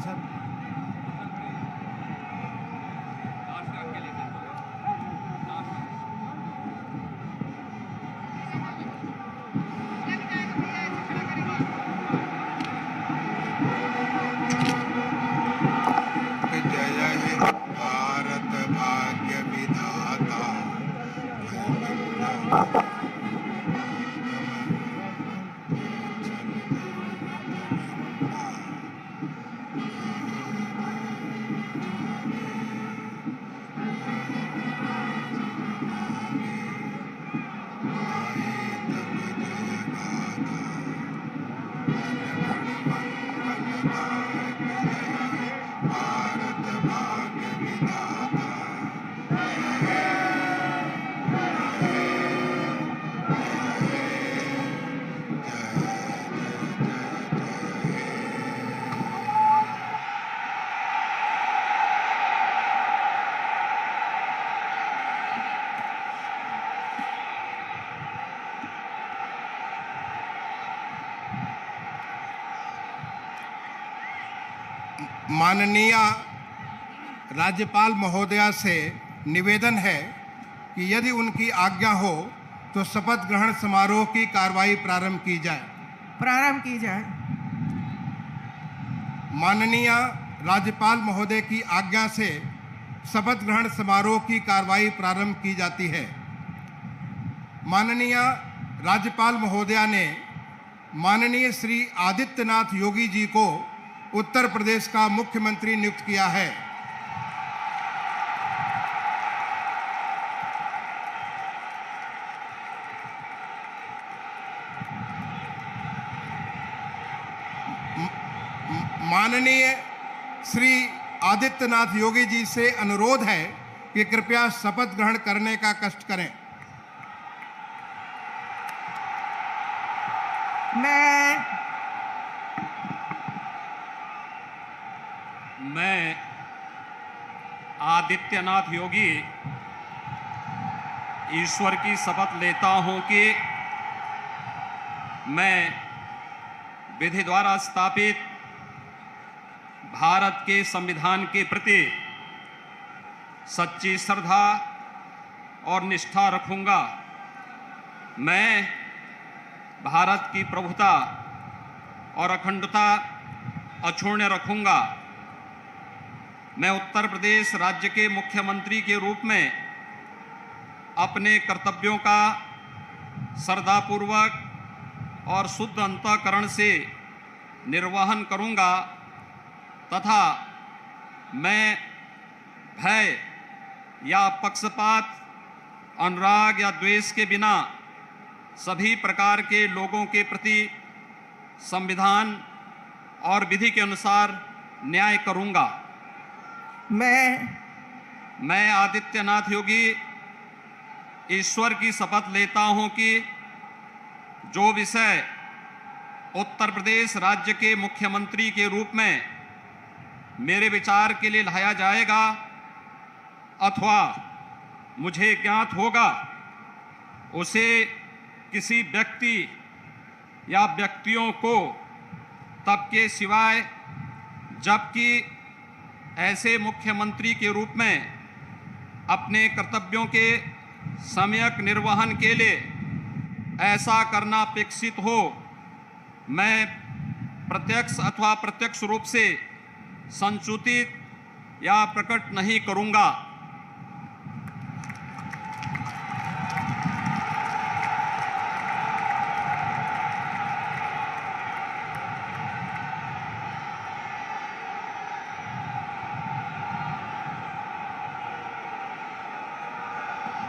Sir. जय हे भारत भाग्य विधाता भारत भाग्य विधाता माननीय राज्यपाल महोदया से निवेदन है कि यदि उनकी आज्ञा हो तो शपथ ग्रहण समारोह की कार्रवाई प्रारंभ की जाए। माननीय राज्यपाल महोदय की आज्ञा से शपथ ग्रहण समारोह की कार्रवाई प्रारंभ की जाती है। माननीय राज्यपाल महोदया ने माननीय श्री आदित्यनाथ योगी जी को उत्तर प्रदेश का मुख्यमंत्री नियुक्त किया है। माननीय श्री आदित्यनाथ योगी जी से अनुरोध है कि कृपया शपथ ग्रहण करने का कष्ट करें। मैं आदित्यनाथ योगी ईश्वर की शपथ लेता हूं कि मैं विधि द्वारा स्थापित भारत के संविधान के प्रति सच्ची श्रद्धा और निष्ठा रखूंगा। मैं भारत की प्रभुता और अखंडता अक्षुण्ण रखूंगा। मैं उत्तर प्रदेश राज्य के मुख्यमंत्री के रूप में अपने कर्तव्यों का श्रद्धापूर्वक और शुद्ध अंतःकरण से निर्वहन करूंगा तथा मैं भय या पक्षपात, अनुराग या द्वेष के बिना सभी प्रकार के लोगों के प्रति संविधान और विधि के अनुसार न्याय करूंगा। मैं आदित्यनाथ योगी ईश्वर की शपथ लेता हूं कि जो विषय उत्तर प्रदेश राज्य के मुख्यमंत्री के रूप में मेरे विचार के लिए लाया जाएगा अथवा मुझे ज्ञात होगा, उसे किसी व्यक्ति या व्यक्तियों को तब के सिवाय जबकि ऐसे मुख्यमंत्री के रूप में अपने कर्तव्यों के सम्यक निर्वहन के लिए ऐसा करना अपेक्षित हो, मैं प्रत्यक्ष अथवा अप्रत्यक्ष रूप से संसूचित या प्रकट नहीं करूंगा।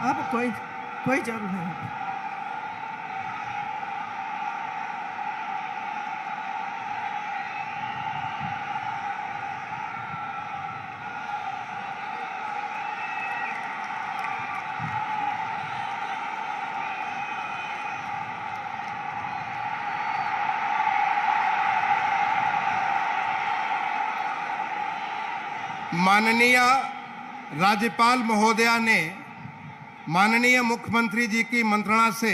अब कोई जरूरत नहीं। माननीय राज्यपाल महोदया ने माननीय मुख्यमंत्री जी की मंत्रणा से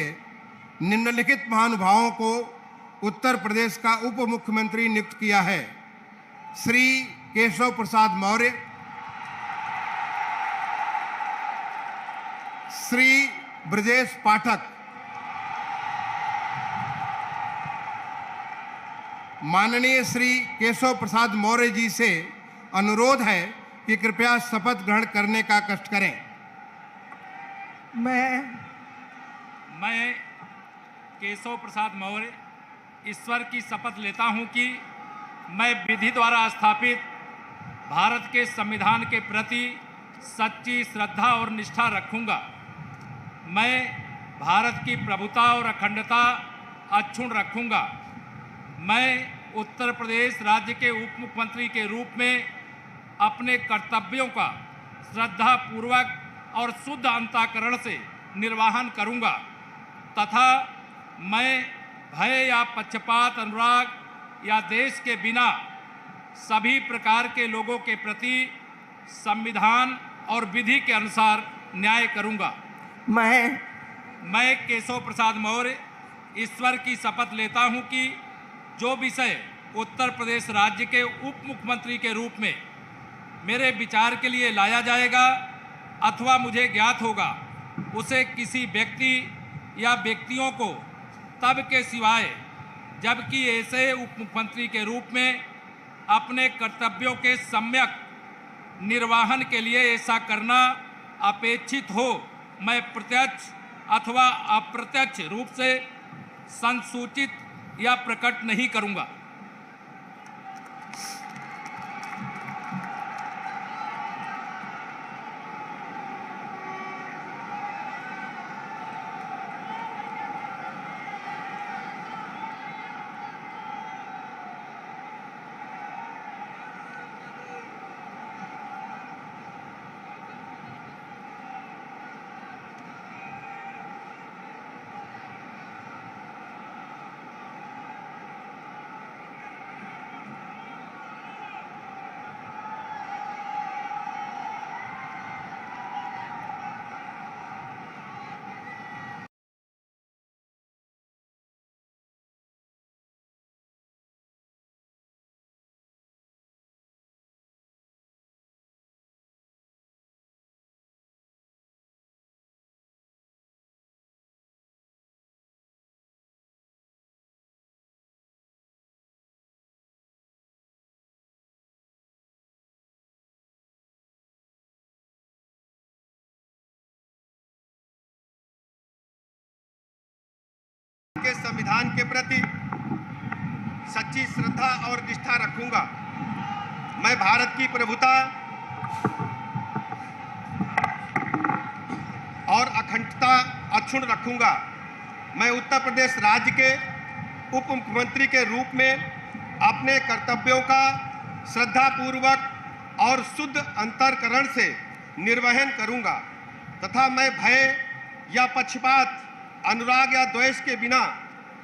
निम्नलिखित महानुभावों को उत्तर प्रदेश का उप मुख्यमंत्री नियुक्त किया है। श्री केशव प्रसाद मौर्य, श्री ब्रजेश पाठक। माननीय श्री केशव प्रसाद मौर्य जी से अनुरोध है कि कृपया शपथ ग्रहण करने का कष्ट करें। मैं केशव प्रसाद मौर्य ईश्वर की शपथ लेता हूं कि मैं विधि द्वारा स्थापित भारत के संविधान के प्रति सच्ची श्रद्धा और निष्ठा रखूंगा। मैं भारत की प्रभुता और अखंडता अक्षुण्ण रखूंगा। मैं उत्तर प्रदेश राज्य के उप मुख्यमंत्री के रूप में अपने कर्तव्यों का श्रद्धापूर्वक और शुद्ध अंतःकरण से निर्वहन करूंगा तथा मैं भय या पक्षपात, अनुराग या देश के बिना सभी प्रकार के लोगों के प्रति संविधान और विधि के अनुसार न्याय करूंगा। मैं केशव प्रसाद मौर्य ईश्वर की शपथ लेता हूं कि जो विषय उत्तर प्रदेश राज्य के उप मुख्यमंत्री के रूप में मेरे विचार के लिए लाया जाएगा अथवा मुझे ज्ञात होगा, उसे किसी व्यक्ति या व्यक्तियों को तब के सिवाय जबकि ऐसे उप मुख्यमंत्री के रूप में अपने कर्तव्यों के सम्यक निर्वहन के लिए ऐसा करना अपेक्षित हो, मैं प्रत्यक्ष अथवा अप्रत्यक्ष रूप से संसूचित या प्रकट नहीं करूंगा। के संविधान के प्रति सच्ची श्रद्धा और निष्ठा रखूंगा। मैं भारत की प्रभुता और अखंडता अक्षुण्ण रखूंगा। मैं उत्तर प्रदेश राज्य के उप मुख्यमंत्री के रूप में अपने कर्तव्यों का श्रद्धापूर्वक और शुद्ध अंतःकरण से निर्वहन करूंगा तथा मैं भय या पक्षपात, अनुराग या द्वेष के बिना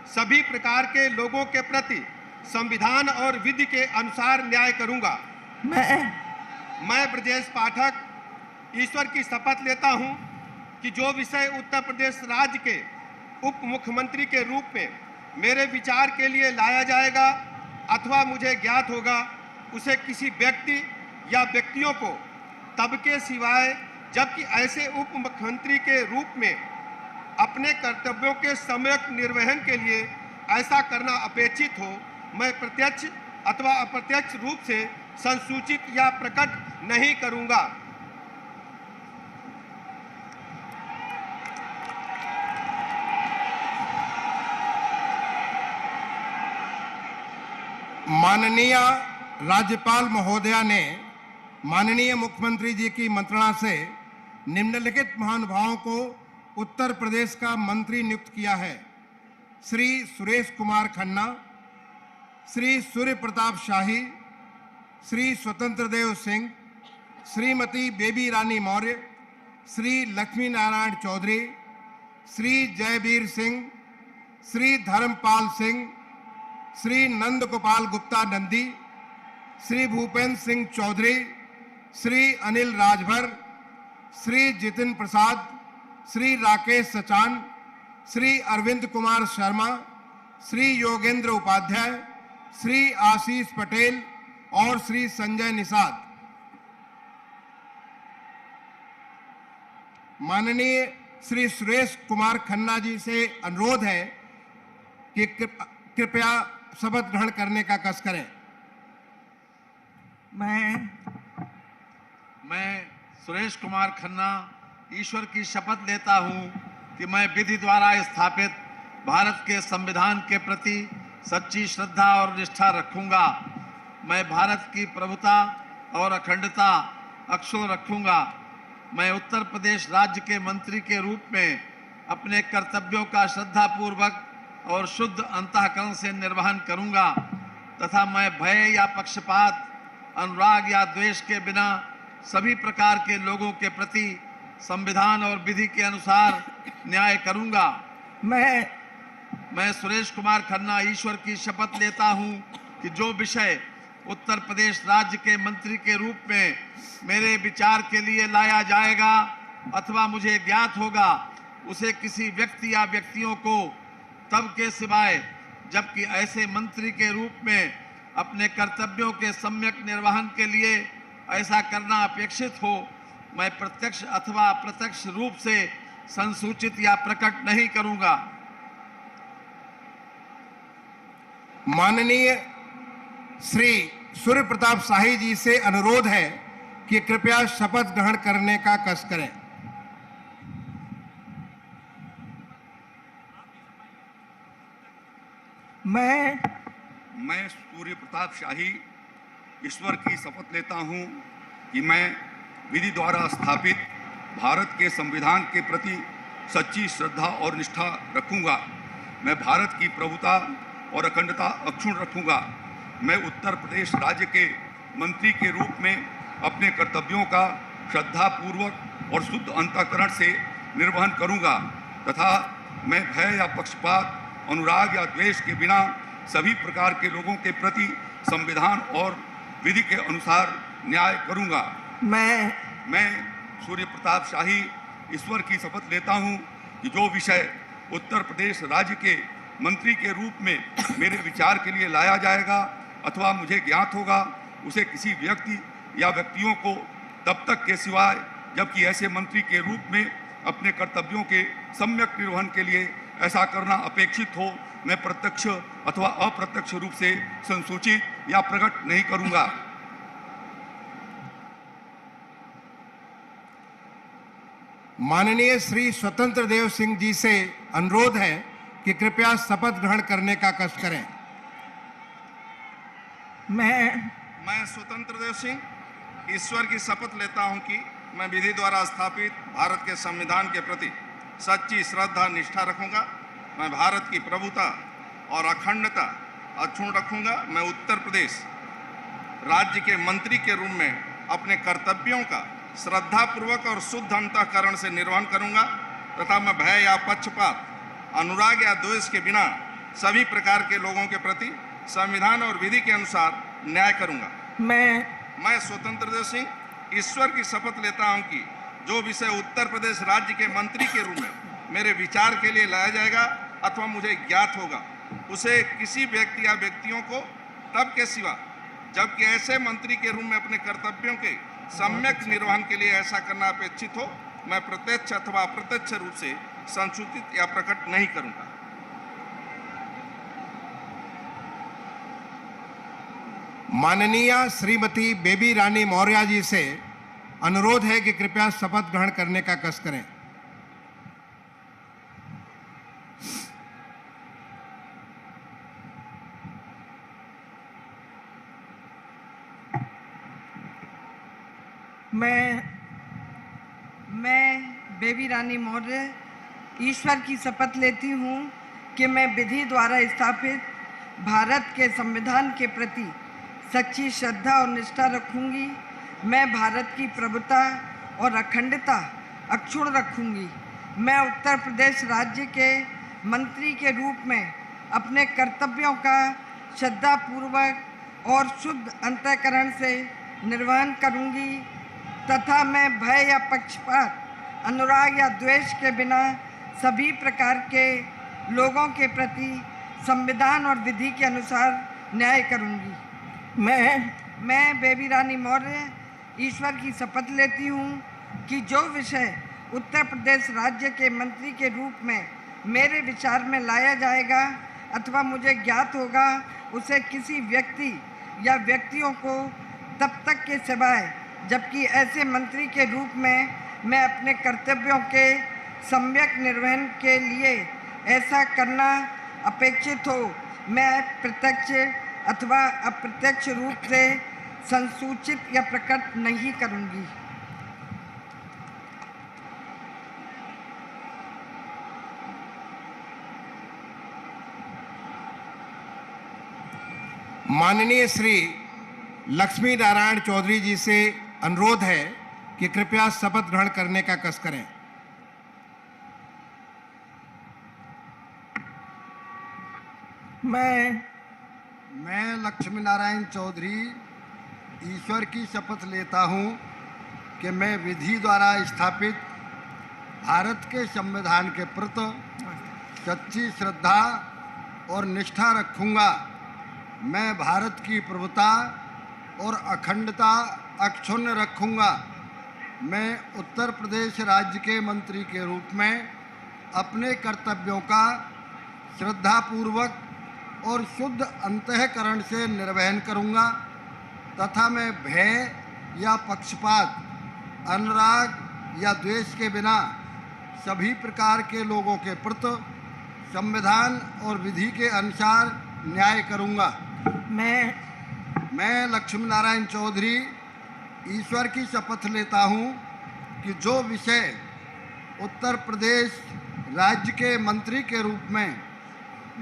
सभी प्रकार के लोगों के प्रति संविधान और विधि के अनुसार न्याय करूंगा। मैं ब्रजेश पाठक ईश्वर की शपथ लेता हूं कि जो विषय उत्तर प्रदेश राज्य के उप मुख्यमंत्री के रूप में मेरे विचार के लिए लाया जाएगा अथवा मुझे ज्ञात होगा, उसे किसी व्यक्ति या व्यक्तियों को तब के सिवाय जबकि ऐसे उप मुख्यमंत्री के रूप में अपने कर्तव्यों के सम्यक निर्वहन के लिए ऐसा करना अपेक्षित हो, मैं प्रत्यक्ष अथवा अप्रत्यक्ष रूप से संसूचित या प्रकट नहीं करूंगा। माननीय राज्यपाल महोदया ने माननीय मुख्यमंत्री जी की मंत्रणा से निम्नलिखित महानुभावों को उत्तर प्रदेश का मंत्री नियुक्त किया है। श्री सुरेश कुमार खन्ना, श्री सूर्य प्रताप शाही, श्री स्वतंत्र देव सिंह, श्रीमती बेबी रानी मौर्य, श्री लक्ष्मी नारायण चौधरी, श्री जयवीर सिंह, श्री धर्मपाल सिंह, श्री नंद गोपाल गुप्ता नंदी, श्री भूपेंद्र सिंह चौधरी, श्री अनिल राजभर, श्री जितिन प्रसाद, श्री राकेश सचान, श्री अरविंद कुमार शर्मा, श्री योगेंद्र उपाध्याय, श्री आशीष पटेल, और श्री संजय निषाद। माननीय श्री सुरेश कुमार खन्ना जी से अनुरोध है कि कृपया शपथ ग्रहण करने का कष्ट करें। मैं सुरेश कुमार खन्ना ईश्वर की शपथ लेता हूं कि मैं विधि द्वारा स्थापित भारत के संविधान के प्रति सच्ची श्रद्धा और निष्ठा रखूंगा। मैं भारत की प्रभुता और अखंडता अक्षुण्ण रखूंगा। मैं उत्तर प्रदेश राज्य के मंत्री के रूप में अपने कर्तव्यों का श्रद्धापूर्वक और शुद्ध अंतःकरण से निर्वहन करूंगा तथा मैं भय या पक्षपात, अनुराग या द्वेष के बिना सभी प्रकार के लोगों के प्रति संविधान और विधि के अनुसार न्याय करूंगा। मैं सुरेश कुमार खन्ना ईश्वर की शपथ लेता हूं कि जो विषय उत्तर प्रदेश राज्य के मंत्री के रूप में मेरे विचार के लिए लाया जाएगा अथवा मुझे ज्ञात होगा, उसे किसी व्यक्ति या व्यक्तियों को तब के सिवाय जबकि ऐसे मंत्री के रूप में अपने कर्तव्यों के सम्यक निर्वहन के लिए ऐसा करना अपेक्षित हो, मैं प्रत्यक्ष अथवा अप्रत्यक्ष रूप से संसूचित या प्रकट नहीं करूंगा। माननीय श्री सूर्य प्रताप शाही जी से अनुरोध है कि कृपया शपथ ग्रहण करने का कष्ट करें। मैं सूर्य प्रताप शाही ईश्वर की शपथ लेता हूं कि मैं विधि द्वारा स्थापित भारत के संविधान के प्रति सच्ची श्रद्धा और निष्ठा रखूंगा। मैं भारत की प्रभुता और अखंडता अक्षुण्ण रखूंगा। मैं उत्तर प्रदेश राज्य के मंत्री के रूप में अपने कर्तव्यों का श्रद्धापूर्वक और शुद्ध अंतःकरण से निर्वहन करूंगा तथा मैं भय या पक्षपात, अनुराग या द्वेष के बिना सभी प्रकार के लोगों के प्रति संविधान और विधि के अनुसार न्याय करूंगा। मैं सूर्य प्रताप शाही ईश्वर की शपथ लेता हूं कि जो विषय उत्तर प्रदेश राज्य के मंत्री के रूप में मेरे विचार के लिए लाया जाएगा अथवा मुझे ज्ञात होगा, उसे किसी व्यक्ति या व्यक्तियों को तब तक के सिवाय जबकि ऐसे मंत्री के रूप में अपने कर्तव्यों के सम्यक निर्वहन के लिए ऐसा करना अपेक्षित हो, मैं प्रत्यक्ष अथवा अप्रत्यक्ष रूप से संसूचित या प्रकट नहीं करूंगा। माननीय श्री स्वतंत्र देव सिंह जी से अनुरोध है कि कृपया शपथ ग्रहण करने का कष्ट करें। मैं स्वतंत्र देव सिंह ईश्वर की शपथ लेता हूं कि मैं विधि द्वारा स्थापित भारत के संविधान के प्रति सच्ची श्रद्धा निष्ठा रखूंगा। मैं भारत की प्रभुता और अखंडता अक्षुण्ण रखूंगा। मैं उत्तर प्रदेश राज्य के मंत्री के रूप में अपने कर्तव्यों का श्रद्धापूर्वक और शुद्ध अंतःकरण से निर्वहन करूंगा तथा मैं भय या पक्षपात, अनुराग या द्वेष के बिना सभी प्रकार के लोगों के प्रति संविधान और विधि के अनुसार न्याय करूंगा। मैं स्वतंत्र देव सिंह ईश्वर की शपथ लेता हूं कि जो विषय उत्तर प्रदेश राज्य के मंत्री के रूप में मेरे विचार के लिए लाया जाएगा अथवा मुझे ज्ञात होगा, उसे किसी व्यक्ति या व्यक्तियों को तब के सिवा जबकि ऐसे मंत्री के रूप में अपने कर्तव्यों के सम्यक निर्वहन के लिए ऐसा करना अपेक्षित हो, मैं प्रत्यक्ष अथवा अप्रत्यक्ष रूप से संसूचित या प्रकट नहीं करूंगा। माननीय श्रीमती बेबी रानी मौर्य जी से अनुरोध है कि कृपया शपथ ग्रहण करने का कष्ट करें। मैं बेबी रानी मौर्य ईश्वर की शपथ लेती हूँ कि मैं विधि द्वारा स्थापित भारत के संविधान के प्रति सच्ची श्रद्धा और निष्ठा रखूंगी। मैं भारत की प्रभुता और अखंडता अक्षुण्ण रखूंगी। मैं उत्तर प्रदेश राज्य के मंत्री के रूप में अपने कर्तव्यों का श्रद्धापूर्वक और शुद्ध अंतःकरण से निर्वहन करूंगी तथा मैं भय या पक्षपात, अनुराग या द्वेष के बिना सभी प्रकार के लोगों के प्रति संविधान और विधि के अनुसार न्याय करूंगी। मैं बेबी रानी मौर्य ईश्वर की शपथ लेती हूँ कि जो विषय उत्तर प्रदेश राज्य के मंत्री के रूप में मेरे विचार में लाया जाएगा अथवा मुझे ज्ञात होगा, उसे किसी व्यक्ति या व्यक्तियों को तब तक के सिवाय जबकि ऐसे मंत्री के रूप में मैं अपने कर्तव्यों के सम्यक निर्वहन के लिए ऐसा करना अपेक्षित हो, मैं प्रत्यक्ष अथवा अप्रत्यक्ष रूप से संसूचित या प्रकट नहीं करूंगी। माननीय श्री लक्ष्मी नारायण चौधरी जी से अनुरोध है कि कृपया शपथ ग्रहण करने का कष्ट करें। मैं लक्ष्मी नारायण चौधरी ईश्वर की शपथ लेता हूं कि मैं विधि द्वारा स्थापित भारत के संविधान के प्रति सच्ची श्रद्धा और निष्ठा रखूंगा। मैं भारत की प्रभुता और अखंडता अक्षुण्ण रखूंगा। मैं उत्तर प्रदेश राज्य के मंत्री के रूप में अपने कर्तव्यों का श्रद्धापूर्वक और शुद्ध अंतःकरण से निर्वहन करूंगा तथा मैं भय या पक्षपात, अनुराग या द्वेष के बिना सभी प्रकार के लोगों के प्रति संविधान और विधि के अनुसार न्याय करूंगा। मैं लक्ष्मी नारायण चौधरी ईश्वर की शपथ लेता हूं कि जो विषय उत्तर प्रदेश राज्य के मंत्री के रूप में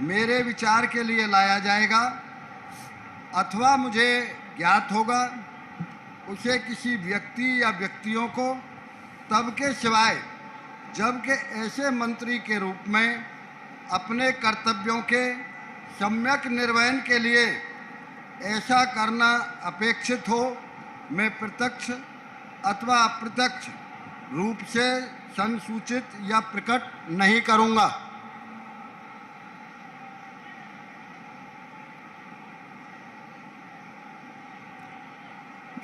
मेरे विचार के लिए लाया जाएगा अथवा मुझे ज्ञात होगा, उसे किसी व्यक्ति या व्यक्तियों को तब के सिवाय जबकि ऐसे मंत्री के रूप में अपने कर्तव्यों के सम्यक निर्वहन के लिए ऐसा करना अपेक्षित हो, मैं प्रत्यक्ष अथवा अप्रत्यक्ष रूप से संसूचित या प्रकट नहीं करूंगा।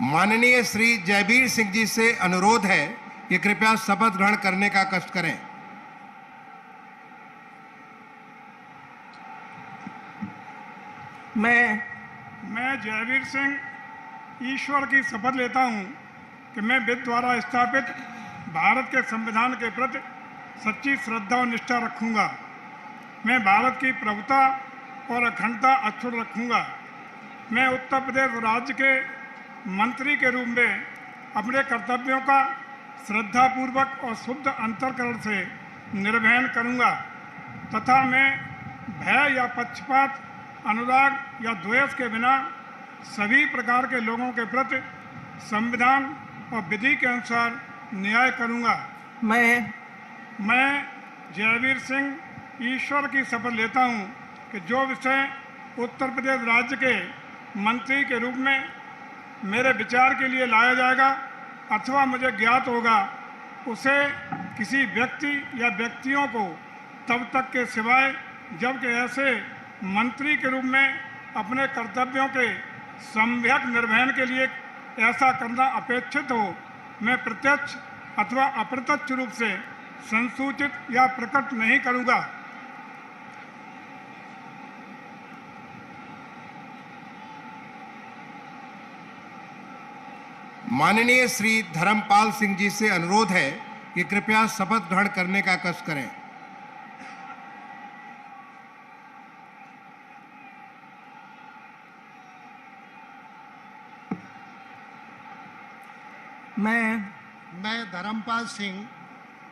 माननीय श्री जयवीर सिंह जी से अनुरोध है कि कृपया शपथ ग्रहण करने का कष्ट करें। मैं जयवीर सिंह ईश्वर की शपथ लेता हूं कि मैं विधि द्वारा स्थापित भारत के संविधान के प्रति सच्ची श्रद्धा और निष्ठा रखूंगा। मैं भारत की प्रभुता और अखंडता अक्षुण्ण रखूंगा। मैं उत्तर प्रदेश राज्य के मंत्री के रूप में अपने कर्तव्यों का श्रद्धापूर्वक और शुद्ध अंतःकरण से निर्वहन करूंगा तथा मैं भय या पक्षपात, अनुराग या द्वेष के बिना सभी प्रकार के लोगों के प्रति संविधान और विधि के अनुसार न्याय करूंगा। मैं जयवीर सिंह ईश्वर की शपथ लेता हूं कि जो विषय उत्तर प्रदेश राज्य के मंत्री के रूप में मेरे विचार के लिए लाया जाएगा अथवा मुझे ज्ञात होगा, उसे किसी व्यक्ति या व्यक्तियों को तब तक के सिवाय जबकि ऐसे मंत्री के रूप में अपने कर्तव्यों के सम्यक निर्वहन के लिए ऐसा करना अपेक्षित हो, मैं प्रत्यक्ष अथवा अप्रत्यक्ष रूप से संसूचित या प्रकट नहीं करूंगा। माननीय श्री धर्मपाल सिंह जी से अनुरोध है कि कृपया शपथ ग्रहण करने का कष्ट करें। मैं धर्मपाल सिंह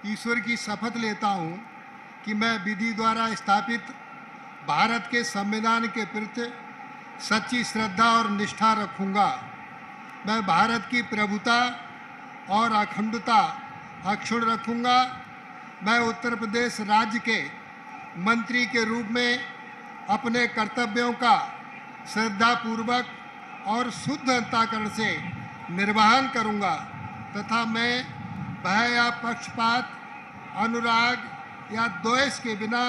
ईश्वर की शपथ लेता हूं कि मैं विधि द्वारा स्थापित भारत के संविधान के प्रति सच्ची श्रद्धा और निष्ठा रखूंगा। मैं भारत की प्रभुता और अखंडता अक्षुण्ण रखूंगा। मैं उत्तर प्रदेश राज्य के मंत्री के रूप में अपने कर्तव्यों का श्रद्धापूर्वक और शुद्ध अंतःकरण से निर्वहन करूंगा तथा मैं भय या पक्षपात, अनुराग या द्वेष के बिना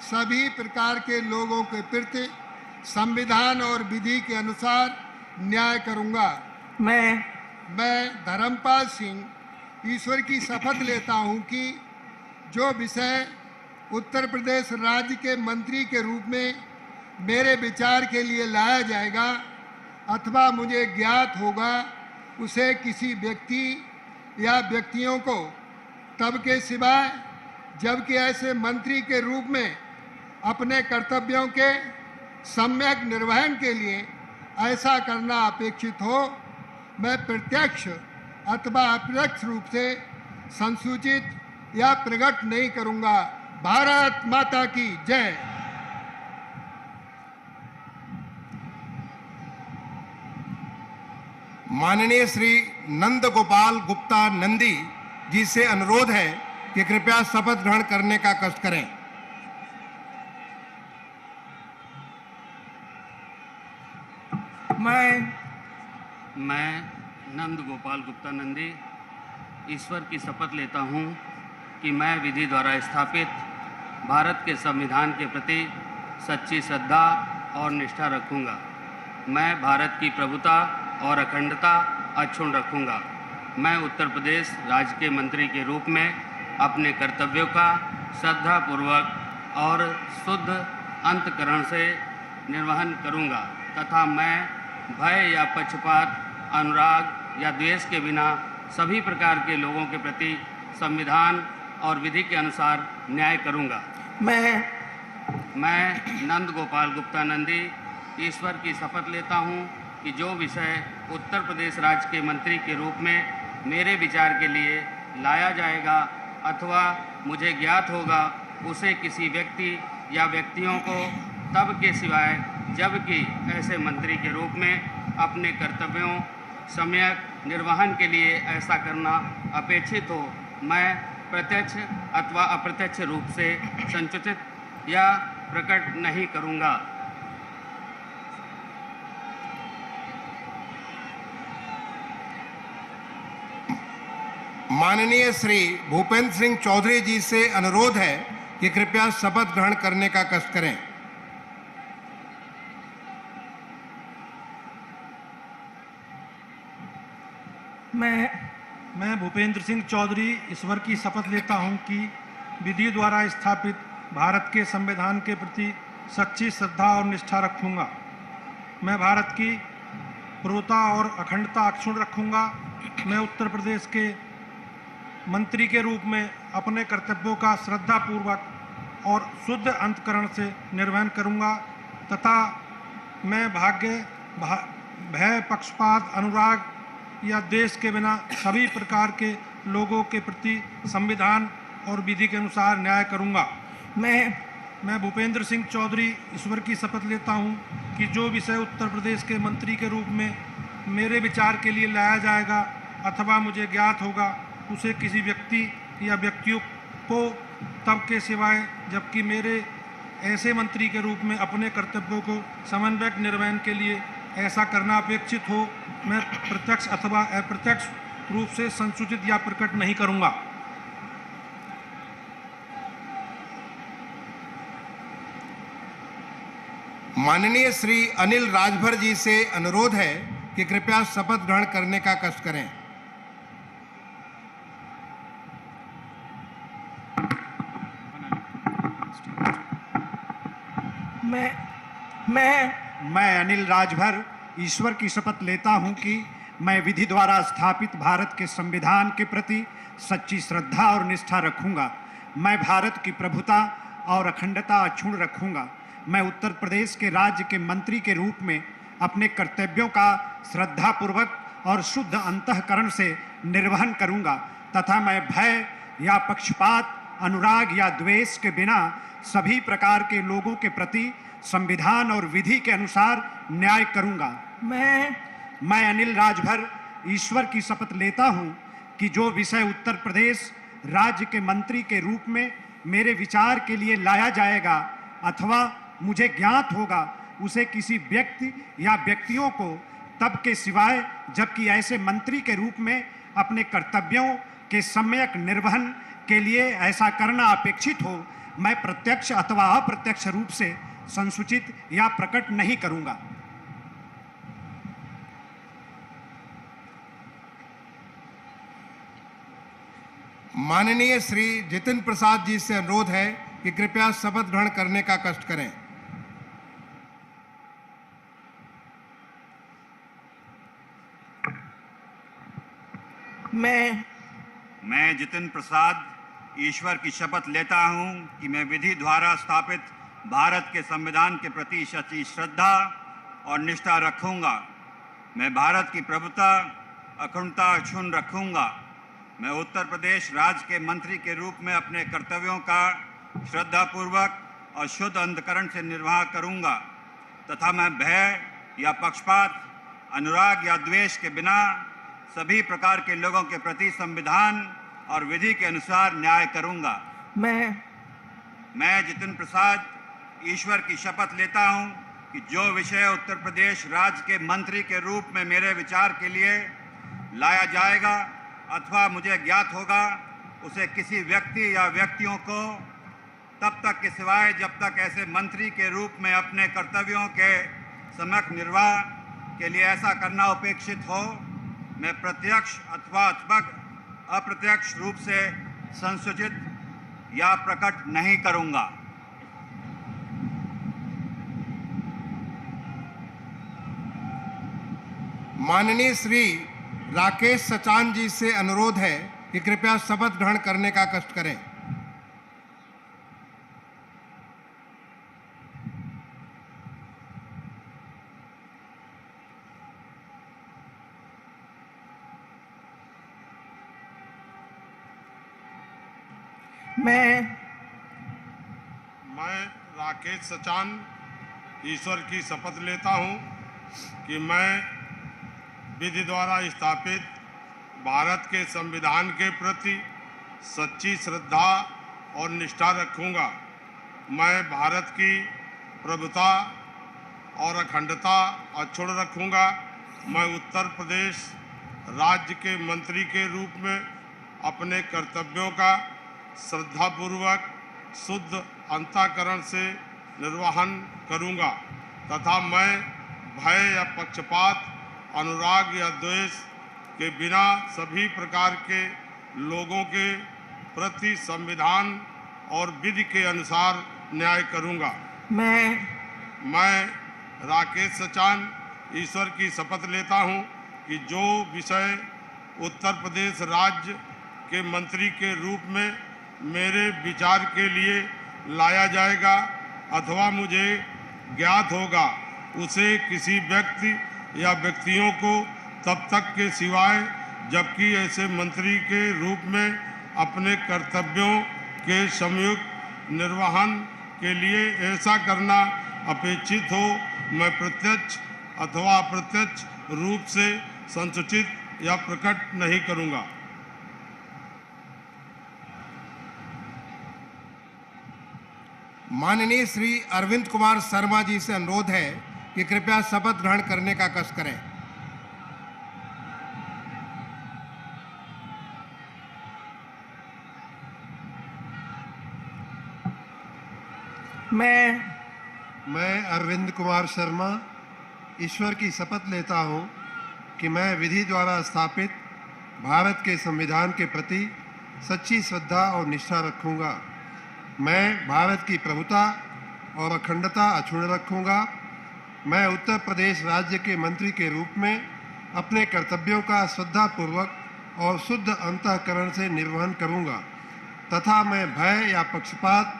सभी प्रकार के लोगों के प्रति संविधान और विधि के अनुसार न्याय करूंगा। मैं धर्मपाल सिंह ईश्वर की शपथ लेता हूं कि जो विषय उत्तर प्रदेश राज्य के मंत्री के रूप में मेरे विचार के लिए लाया जाएगा अथवा मुझे ज्ञात होगा उसे किसी व्यक्ति या व्यक्तियों को तब के सिवाय जबकि ऐसे मंत्री के रूप में अपने कर्तव्यों के सम्यक निर्वहन के लिए ऐसा करना अपेक्षित हो, मैं प्रत्यक्ष अथवा अप्रत्यक्ष रूप से संसूचित या प्रकट नहीं करूंगा। भारत माता की जय। माननीय श्री नंद गोपाल गुप्ता नंदी जी से अनुरोध है कि कृपया शपथ ग्रहण करने का कष्ट करें। मैं नंद गोपाल गुप्ता नंदी ईश्वर की शपथ लेता हूं कि मैं विधि द्वारा स्थापित भारत के संविधान के प्रति सच्ची श्रद्धा और निष्ठा रखूंगा। मैं भारत की प्रभुता और अखंडता अक्षुण्ण रखूंगा। मैं उत्तर प्रदेश राज्य के मंत्री के रूप में अपने कर्तव्यों का श्रद्धापूर्वक और शुद्ध अंतःकरण से निर्वहन करूंगा तथा मैं भय या पक्षपात, अनुराग या द्वेष के बिना सभी प्रकार के लोगों के प्रति संविधान और विधि के अनुसार न्याय करूंगा। मैं नंद गोपाल गुप्ता नंदी ईश्वर की शपथ लेता हूं कि जो विषय उत्तर प्रदेश राज्य के मंत्री के रूप में मेरे विचार के लिए लाया जाएगा अथवा मुझे ज्ञात होगा उसे किसी व्यक्ति या व्यक्तियों को तब के सिवाय जबकि ऐसे मंत्री के रूप में अपने कर्तव्यों सम्यक निर्वहन के लिए ऐसा करना अपेक्षित हो, मैं प्रत्यक्ष अथवा अप्रत्यक्ष रूप से संसूचित या प्रकट नहीं करूंगा। माननीय श्री भूपेंद्र सिंह चौधरी जी से अनुरोध है कि कृपया शपथ ग्रहण करने का कष्ट करें। मैं भूपेंद्र सिंह चौधरी ईश्वर की शपथ लेता हूं कि विधि द्वारा स्थापित भारत के संविधान के प्रति सच्ची श्रद्धा और निष्ठा रखूंगा। मैं भारत की प्रभुता और अखंडता अक्षुण्ण रखूंगा। मैं उत्तर प्रदेश के मंत्री के रूप में अपने कर्तव्यों का श्रद्धापूर्वक और शुद्ध अंतःकरण से निर्वहन करूंगा तथा मैं भय, पक्षपात, अनुराग या देश के बिना सभी प्रकार के लोगों के प्रति संविधान और विधि के अनुसार न्याय करूंगा। मैं भूपेंद्र सिंह चौधरी ईश्वर की शपथ लेता हूं कि जो विषय उत्तर प्रदेश के मंत्री के रूप में मेरे विचार के लिए लाया जाएगा अथवा मुझे ज्ञात होगा उसे किसी व्यक्ति या व्यक्तियों को तब के सिवाय जबकि मेरे ऐसे मंत्री के रूप में अपने कर्तव्यों को समन्वयक निर्वहन के लिए ऐसा करना अपेक्षित हो, मैं प्रत्यक्ष अथवा अप्रत्यक्ष रूप से संसूचित या प्रकट नहीं करूंगा। माननीय श्री अनिल राजभर जी से अनुरोध है कि कृपया शपथ ग्रहण करने का कष्ट करें। मैं अनिल राजभर ईश्वर की शपथ लेता हूं कि मैं विधि द्वारा स्थापित भारत के संविधान के प्रति सच्ची श्रद्धा और निष्ठा रखूंगा। मैं भारत की प्रभुता और अखंडता अक्षुण्ण रखूंगा। मैं उत्तर प्रदेश के राज्य के मंत्री के रूप में अपने कर्तव्यों का श्रद्धापूर्वक और शुद्ध अंतःकरण से निर्वहन करूंगा तथा मैं भय या पक्षपात, अनुराग या द्वेष के बिना सभी प्रकार के लोगों के प्रति संविधान और विधि के अनुसार न्याय करूंगा। मैं अनिल राजभर ईश्वर की शपथ लेता हूं कि जो विषय उत्तर प्रदेश राज्य के मंत्री के रूप में मेरे विचार के लिए लाया जाएगा अथवा मुझे ज्ञात होगा उसे किसी व्यक्ति या व्यक्तियों को तब के सिवाय जबकि ऐसे मंत्री के रूप में अपने कर्तव्यों के सम्यक निर्वहन के लिए ऐसा करना अपेक्षित हो, मैं प्रत्यक्ष अथवा अप्रत्यक्ष रूप से संसूचित या प्रकट नहीं करूंगा। माननीय श्री जितिन प्रसाद जी से अनुरोध है कि कृपया शपथ ग्रहण करने का कष्ट करें। मैं जितिन प्रसाद ईश्वर की शपथ लेता हूं कि मैं विधि द्वारा स्थापित भारत के संविधान के प्रति सच्ची श्रद्धा और निष्ठा रखूंगा। मैं भारत की प्रभुता अखंडता अक्षुण्ण रखूंगा। मैं उत्तर प्रदेश राज्य के मंत्री के रूप में अपने कर्तव्यों का श्रद्धापूर्वक और शुद्ध अंतःकरण से निर्वाह करूंगा तथा मैं भय या पक्षपात, अनुराग या द्वेष के बिना सभी प्रकार के लोगों के प्रति संविधान और विधि के अनुसार न्याय करूंगा। मैं जितिन प्रसाद ईश्वर की शपथ लेता हूं कि जो विषय उत्तर प्रदेश राज्य के मंत्री के रूप में मेरे विचार के लिए लाया जाएगा अथवा मुझे ज्ञात होगा उसे किसी व्यक्ति या व्यक्तियों को तब तक के सिवाय जब तक ऐसे मंत्री के रूप में अपने कर्तव्यों के सम्यक निर्वाह के लिए ऐसा करना अपेक्षित हो, मैं प्रत्यक्ष अथवा अप्रत्यक्ष रूप से संसूचित या प्रकट नहीं करूंगा। माननीय श्री राकेश सचान जी से अनुरोध है कि कृपया शपथ ग्रहण करने का कष्ट करें। मैं राकेश सचान ईश्वर की शपथ लेता हूं कि मैं विधि द्वारा स्थापित भारत के संविधान के प्रति सच्ची श्रद्धा और निष्ठा रखूंगा। मैं भारत की प्रभुता और अखंडता अक्षुण्ण रखूंगा। मैं उत्तर प्रदेश राज्य के मंत्री के रूप में अपने कर्तव्यों का श्रद्धापूर्वक शुद्ध अंतःकरण से निर्वहन करूंगा तथा मैं भय या पक्षपात, अनुराग या द्वेष के बिना सभी प्रकार के लोगों के प्रति संविधान और विधि के अनुसार न्याय करूंगा। मैं राकेश सचान ईश्वर की शपथ लेता हूं कि जो विषय उत्तर प्रदेश राज्य के मंत्री के रूप में मेरे विचार के लिए लाया जाएगा अथवा मुझे ज्ञात होगा उसे किसी व्यक्ति या व्यक्तियों को तब तक के सिवाय जबकि ऐसे मंत्री के रूप में अपने कर्तव्यों के संयुक्त निर्वहन के लिए ऐसा करना अपेक्षित हो, मैं प्रत्यक्ष अथवा अप्रत्यक्ष रूप से संसूचित या प्रकट नहीं करूंगा। माननीय श्री अरविंद कुमार शर्मा जी से अनुरोध है कि कृपया शपथ ग्रहण करने का कष्ट करें। मैं अरविंद कुमार शर्मा ईश्वर की शपथ लेता हूं कि मैं विधि द्वारा स्थापित भारत के संविधान के प्रति सच्ची श्रद्धा और निष्ठा रखूंगा। मैं भारत की प्रभुता और अखंडता अक्षुण्ण रखूंगा। मैं उत्तर प्रदेश राज्य के मंत्री के रूप में अपने कर्तव्यों का श्रद्धापूर्वक और शुद्ध अंतःकरण से निर्वहन करूंगा तथा मैं भय या पक्षपात,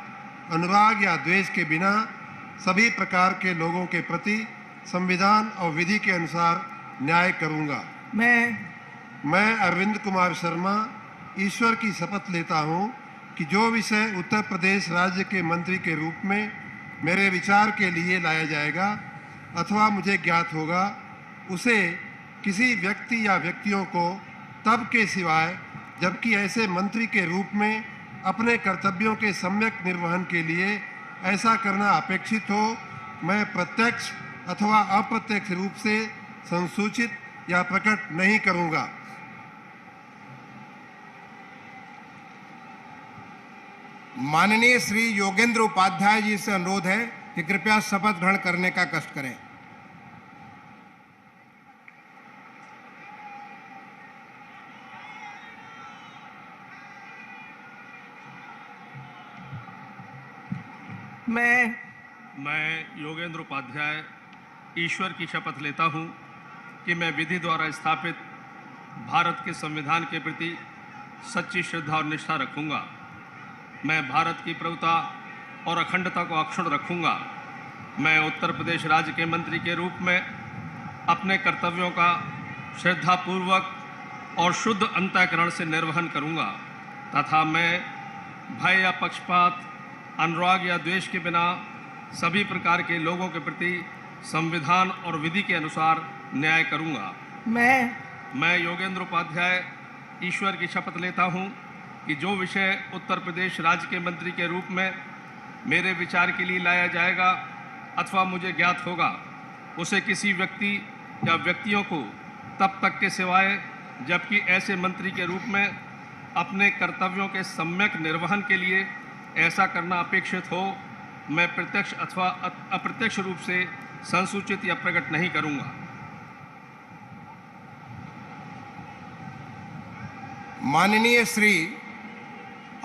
अनुराग या द्वेष के बिना सभी प्रकार के लोगों के प्रति संविधान और विधि के अनुसार न्याय करूंगा। मैं अरविंद कुमार शर्मा ईश्वर की शपथ लेता हूं कि जो विषय उत्तर प्रदेश राज्य के मंत्री के रूप में मेरे विचार के लिए लाया जाएगा अथवा मुझे ज्ञात होगा उसे किसी व्यक्ति या व्यक्तियों को तब के सिवाय जबकि ऐसे मंत्री के रूप में अपने कर्तव्यों के सम्यक निर्वहन के लिए ऐसा करना अपेक्षित हो, मैं प्रत्यक्ष अथवा अप्रत्यक्ष रूप से संसूचित या प्रकट नहीं करूंगा। माननीय श्री योगेंद्र उपाध्याय जी से अनुरोध है कि कृपया शपथ ग्रहण करने का कष्ट करें। मैं योगेंद्र उपाध्याय ईश्वर की शपथ लेता हूँ कि मैं विधि द्वारा स्थापित भारत के संविधान के प्रति सच्ची श्रद्धा और निष्ठा रखूँगा। मैं भारत की प्रभुता और अखंडता को अक्षुण्ण रखूँगा। मैं उत्तर प्रदेश राज्य के मंत्री के रूप में अपने कर्तव्यों का श्रद्धापूर्वक और शुद्ध अंतःकरण से निर्वहन करूँगा तथा मैं भय या पक्षपात, अनुराग या द्वेष के बिना सभी प्रकार के लोगों के प्रति संविधान और विधि के अनुसार न्याय करूँगा। मैं योगेंद्र उपाध्याय ईश्वर की शपथ लेता हूँ कि जो विषय उत्तर प्रदेश राज्य के मंत्री के रूप में मेरे विचार के लिए लाया जाएगा अथवा मुझे ज्ञात होगा, उसे किसी व्यक्ति या व्यक्तियों को तब तक के सिवाय जबकि ऐसे मंत्री के रूप में अपने कर्तव्यों के सम्यक निर्वहन के लिए ऐसा करना अपेक्षित हो, मैं प्रत्यक्ष अथवा अप्रत्यक्ष रूप से संसूचित या प्रकट नहीं करूँगा। माननीय श्री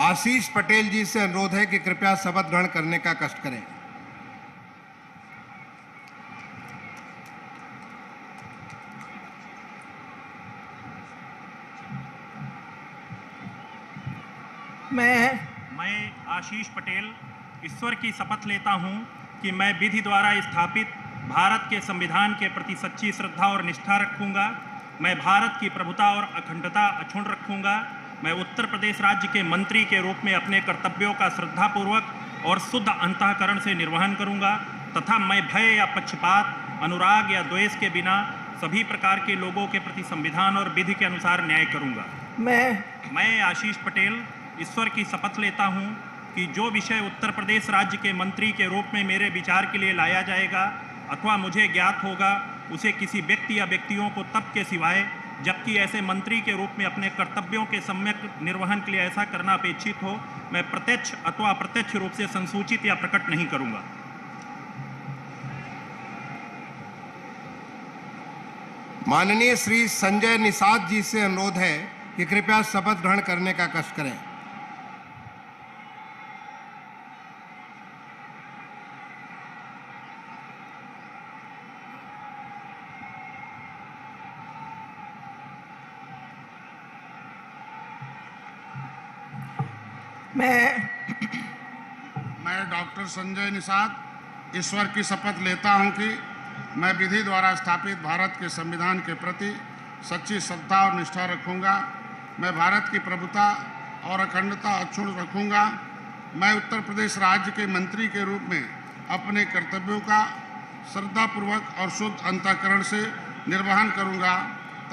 आशीष पटेल जी से अनुरोध है कि कृपया शपथ ग्रहण करने का कष्ट करें। मैं आशीष पटेल ईश्वर की शपथ लेता हूं कि मैं विधि द्वारा स्थापित भारत के संविधान के प्रति सच्ची श्रद्धा और निष्ठा रखूंगा। मैं भारत की प्रभुता और अखंडता अक्षुण्ण रखूंगा। मैं उत्तर प्रदेश राज्य के मंत्री के रूप में अपने कर्तव्यों का श्रद्धापूर्वक और शुद्ध अंतःकरण से निर्वहन करूंगा तथा मैं भय या पक्षपात, अनुराग या द्वेष के बिना सभी प्रकार के लोगों के प्रति संविधान और विधि के अनुसार न्याय करूंगा। मैं आशीष पटेल ईश्वर की शपथ लेता हूं कि जो विषय उत्तर प्रदेश राज्य के मंत्री के रूप में मेरे विचार के लिए लाया जाएगा अथवा मुझे ज्ञात होगा, उसे किसी व्यक्ति या व्यक्तियों को तब के सिवाय जबकि ऐसे मंत्री के रूप में अपने कर्तव्यों के सम्यक निर्वहन के लिए ऐसा करना अपेक्षित हो, मैं प्रत्यक्ष अथवा अप्रत्यक्ष रूप से संसूचित या प्रकट नहीं करूंगा। माननीय श्री संजय निषाद जी से अनुरोध है कि कृपया शपथ ग्रहण करने का कष्ट करें। मैं डॉक्टर संजय निषाद ईश्वर की शपथ लेता हूं कि मैं विधि द्वारा स्थापित भारत के संविधान के प्रति सच्ची श्रद्धा और निष्ठा रखूंगा। मैं भारत की प्रभुता और अखंडता अक्षुण्ण रखूंगा। मैं उत्तर प्रदेश राज्य के मंत्री के रूप में अपने कर्तव्यों का श्रद्धापूर्वक और शुद्ध अंतःकरण से निर्वहन करूंगा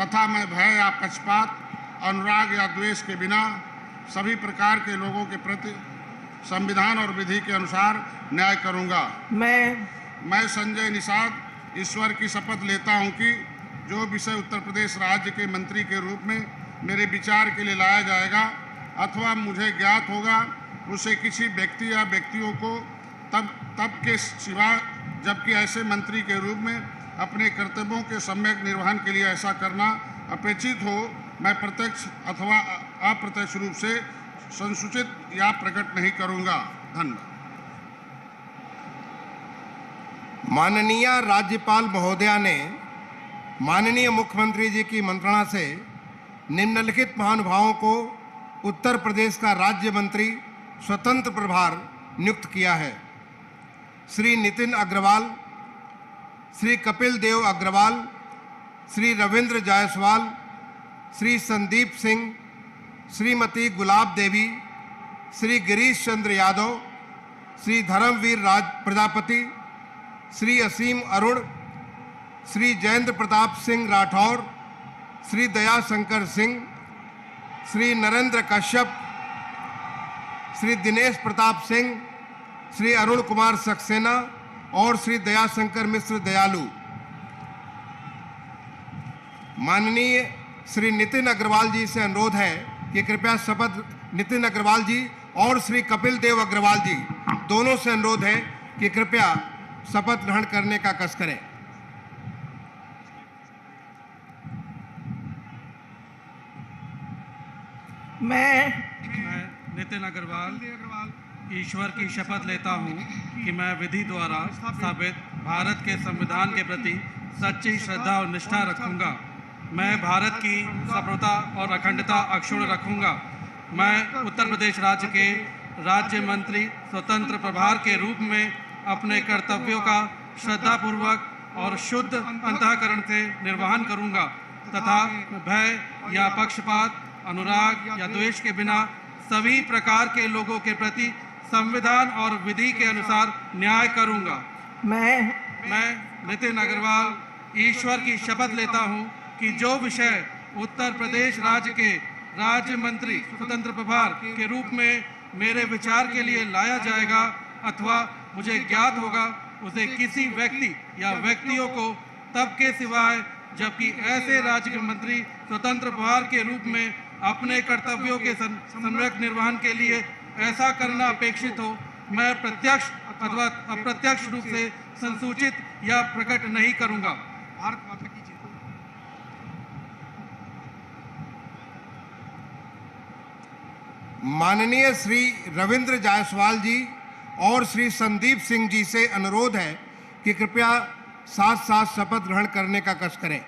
तथा मैं भय या पक्षपात, अनुराग या द्वेष के बिना सभी प्रकार के लोगों के प्रति संविधान और विधि के अनुसार न्याय करूंगा। मैं संजय निषाद ईश्वर की शपथ लेता हूं कि जो विषय उत्तर प्रदेश राज्य के मंत्री के रूप में मेरे विचार के लिए लाया जाएगा अथवा मुझे ज्ञात होगा, उसे किसी व्यक्ति या व्यक्तियों को तब के सिवा जबकि ऐसे मंत्री के रूप में अपने कर्तव्यों के सम्यक निर्वहन के लिए ऐसा करना अपेक्षित हो, मैं प्रत्यक्ष अथवा अप्रत्यक्ष रूप से संसूचित या प्रकट नहीं करूंगा। धन्यवाद। माननीय राज्यपाल महोदया ने माननीय मुख्यमंत्री जी की मंत्रणा से निम्नलिखित महानुभावों को उत्तर प्रदेश का राज्य मंत्री स्वतंत्र प्रभार नियुक्त किया है। श्री नितिन अग्रवाल, श्री कपिल देव अग्रवाल, श्री रविंद्र जायसवाल, श्री संदीप सिंह, श्रीमती गुलाब देवी, श्री गिरीश चंद्र यादव, श्री धर्मवीर राज प्रजापति, श्री असीम अरुण, श्री जयेंद्र प्रताप सिंह राठौर, श्री दया शंकर सिंह, श्री नरेंद्र कश्यप, श्री दिनेश प्रताप सिंह, श्री अरुण कुमार सक्सेना और श्री दयाशंकर मिश्र दयालु। माननीय श्री नितिन अग्रवाल जी से अनुरोध है कि कृपया शपथ, नितिन अग्रवाल जी और श्री कपिल देव अग्रवाल जी दोनों से अनुरोध है कि कृपया शपथ ग्रहण करने का कष्ट करें। मैं नितिन अग्रवाल ईश्वर की शपथ लेता हूँ कि मैं विधि द्वारा स्थापित भारत के संविधान के प्रति सच्ची श्रद्धा और निष्ठा रखूँगा। मैं भारत की संप्रभुता और अखंडता अक्षुण्ण रखूँगा। मैं उत्तर प्रदेश राज्य के राज्य मंत्री स्वतंत्र प्रभार के रूप में अपने कर्तव्यों का श्रद्धापूर्वक और शुद्ध अंतःकरण से निर्वहन करूँगा तथा भय या पक्षपात, अनुराग या द्वेष के बिना सभी प्रकार के लोगों के प्रति संविधान और विधि के अनुसार न्याय करूँगा। मैं नितिन अग्रवाल ईश्वर की शपथ लेता हूँ कि जो विषय उत्तर प्रदेश राज्य के राज्य मंत्री स्वतंत्र प्रभार के रूप में मेरे विचार के लिए लाया जाएगा अथवा मुझे ज्ञात होगा, उसे किसी व्यक्ति या व्यक्तियों को तब के सिवाय जबकि ऐसे राज्य मंत्री स्वतंत्र प्रभार के रूप में अपने कर्तव्यों के सम्यक निर्वहन के लिए ऐसा करना अपेक्षित हो, मैं प्रत्यक्ष अथवा अप्रत्यक्ष रूप से संसूचित या प्रकट नहीं करूंगा। भारत माता की जय। माननीय श्री रविंद्र जायसवाल जी और श्री संदीप सिंह जी से अनुरोध है कि कृपया साथ साथ शपथ ग्रहण करने का कष्ट करें।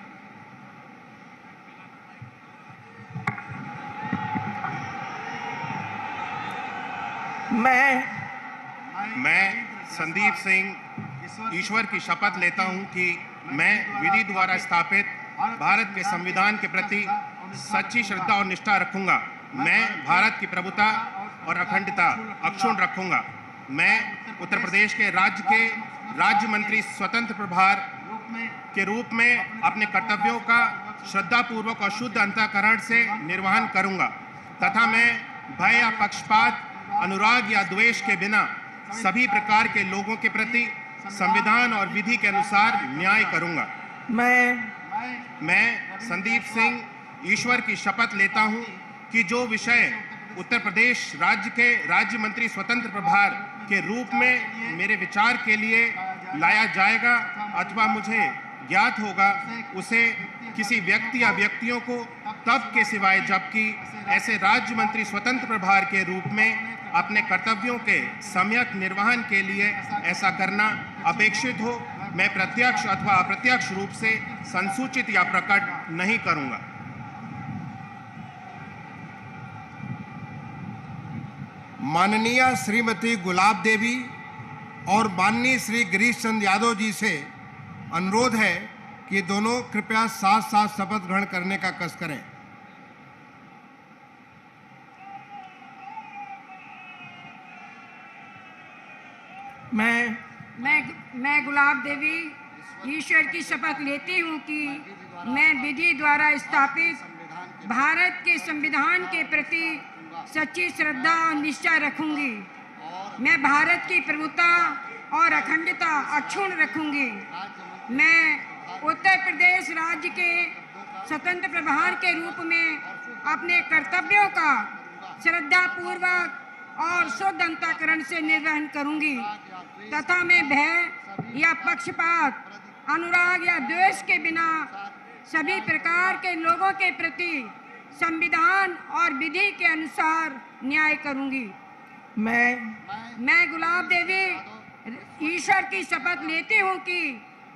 मैं संदीप सिंह ईश्वर की शपथ लेता हूं कि मैं विधि द्वारा स्थापित भारत के संविधान के प्रति सच्ची श्रद्धा और निष्ठा रखूंगा। मैं भारत की प्रभुता और अखंडता अक्षुण्ण रखूंगा। मैं उत्तर प्रदेश के राज्य मंत्री स्वतंत्र प्रभार के रूप में अपने कर्तव्यों का श्रद्धापूर्वक और शुद्ध अंतःकरण से निर्वहन करूंगा तथा मैं भय या पक्षपात, अनुराग या द्वेष के बिना सभी प्रकार के लोगों के प्रति संविधान और विधि के अनुसार न्याय करूंगा। मैं संदीप सिंह ईश्वर की शपथ लेता हूं कि जो विषय उत्तर प्रदेश राज्य के राज्य मंत्री स्वतंत्र प्रभार के रूप में मेरे विचार के लिए लाया जाएगा अथवा मुझे ज्ञात होगा, उसे किसी व्यक्ति या व्यक्तियों को तब के सिवाय जबकि ऐसे राज्य मंत्री स्वतंत्र प्रभार के रूप में अपने कर्तव्यों के सम्यक निर्वहन के लिए ऐसा करना अपेक्षित हो, मैं प्रत्यक्ष अथवा अप्रत्यक्ष रूप से संसूचित या प्रकट नहीं करूंगा। माननीय श्रीमती गुलाब देवी और माननीय श्री गिरीश चंद्र यादव जी से अनुरोध है कि दोनों कृपया साथ साथ शपथ ग्रहण करने का कष्ट करें। मैं गुलाब देवी ईश्वर की शपथ लेती हूँ कि मैं विधि द्वारा स्थापित भारत के संविधान के प्रति सच्ची श्रद्धा और निष्ठा रखूंगी। मैं भारत की प्रभुता और अखंडता अक्षुण्ण रखूंगी। मैं उत्तर प्रदेश राज्य के स्वतंत्र प्रभार के रूप में अपने कर्तव्यों का श्रद्धापूर्वक और शुद्ध अंतःकरण से निर्वहन करूंगी तथा मैं भय या पक्षपात, अनुराग या द्वेष के बिना सभी प्रकार के लोगों के प्रति संविधान और विधि के अनुसार न्याय करूंगी। मैं गुलाब देवी ईश्वर की शपथ लेती हूं कि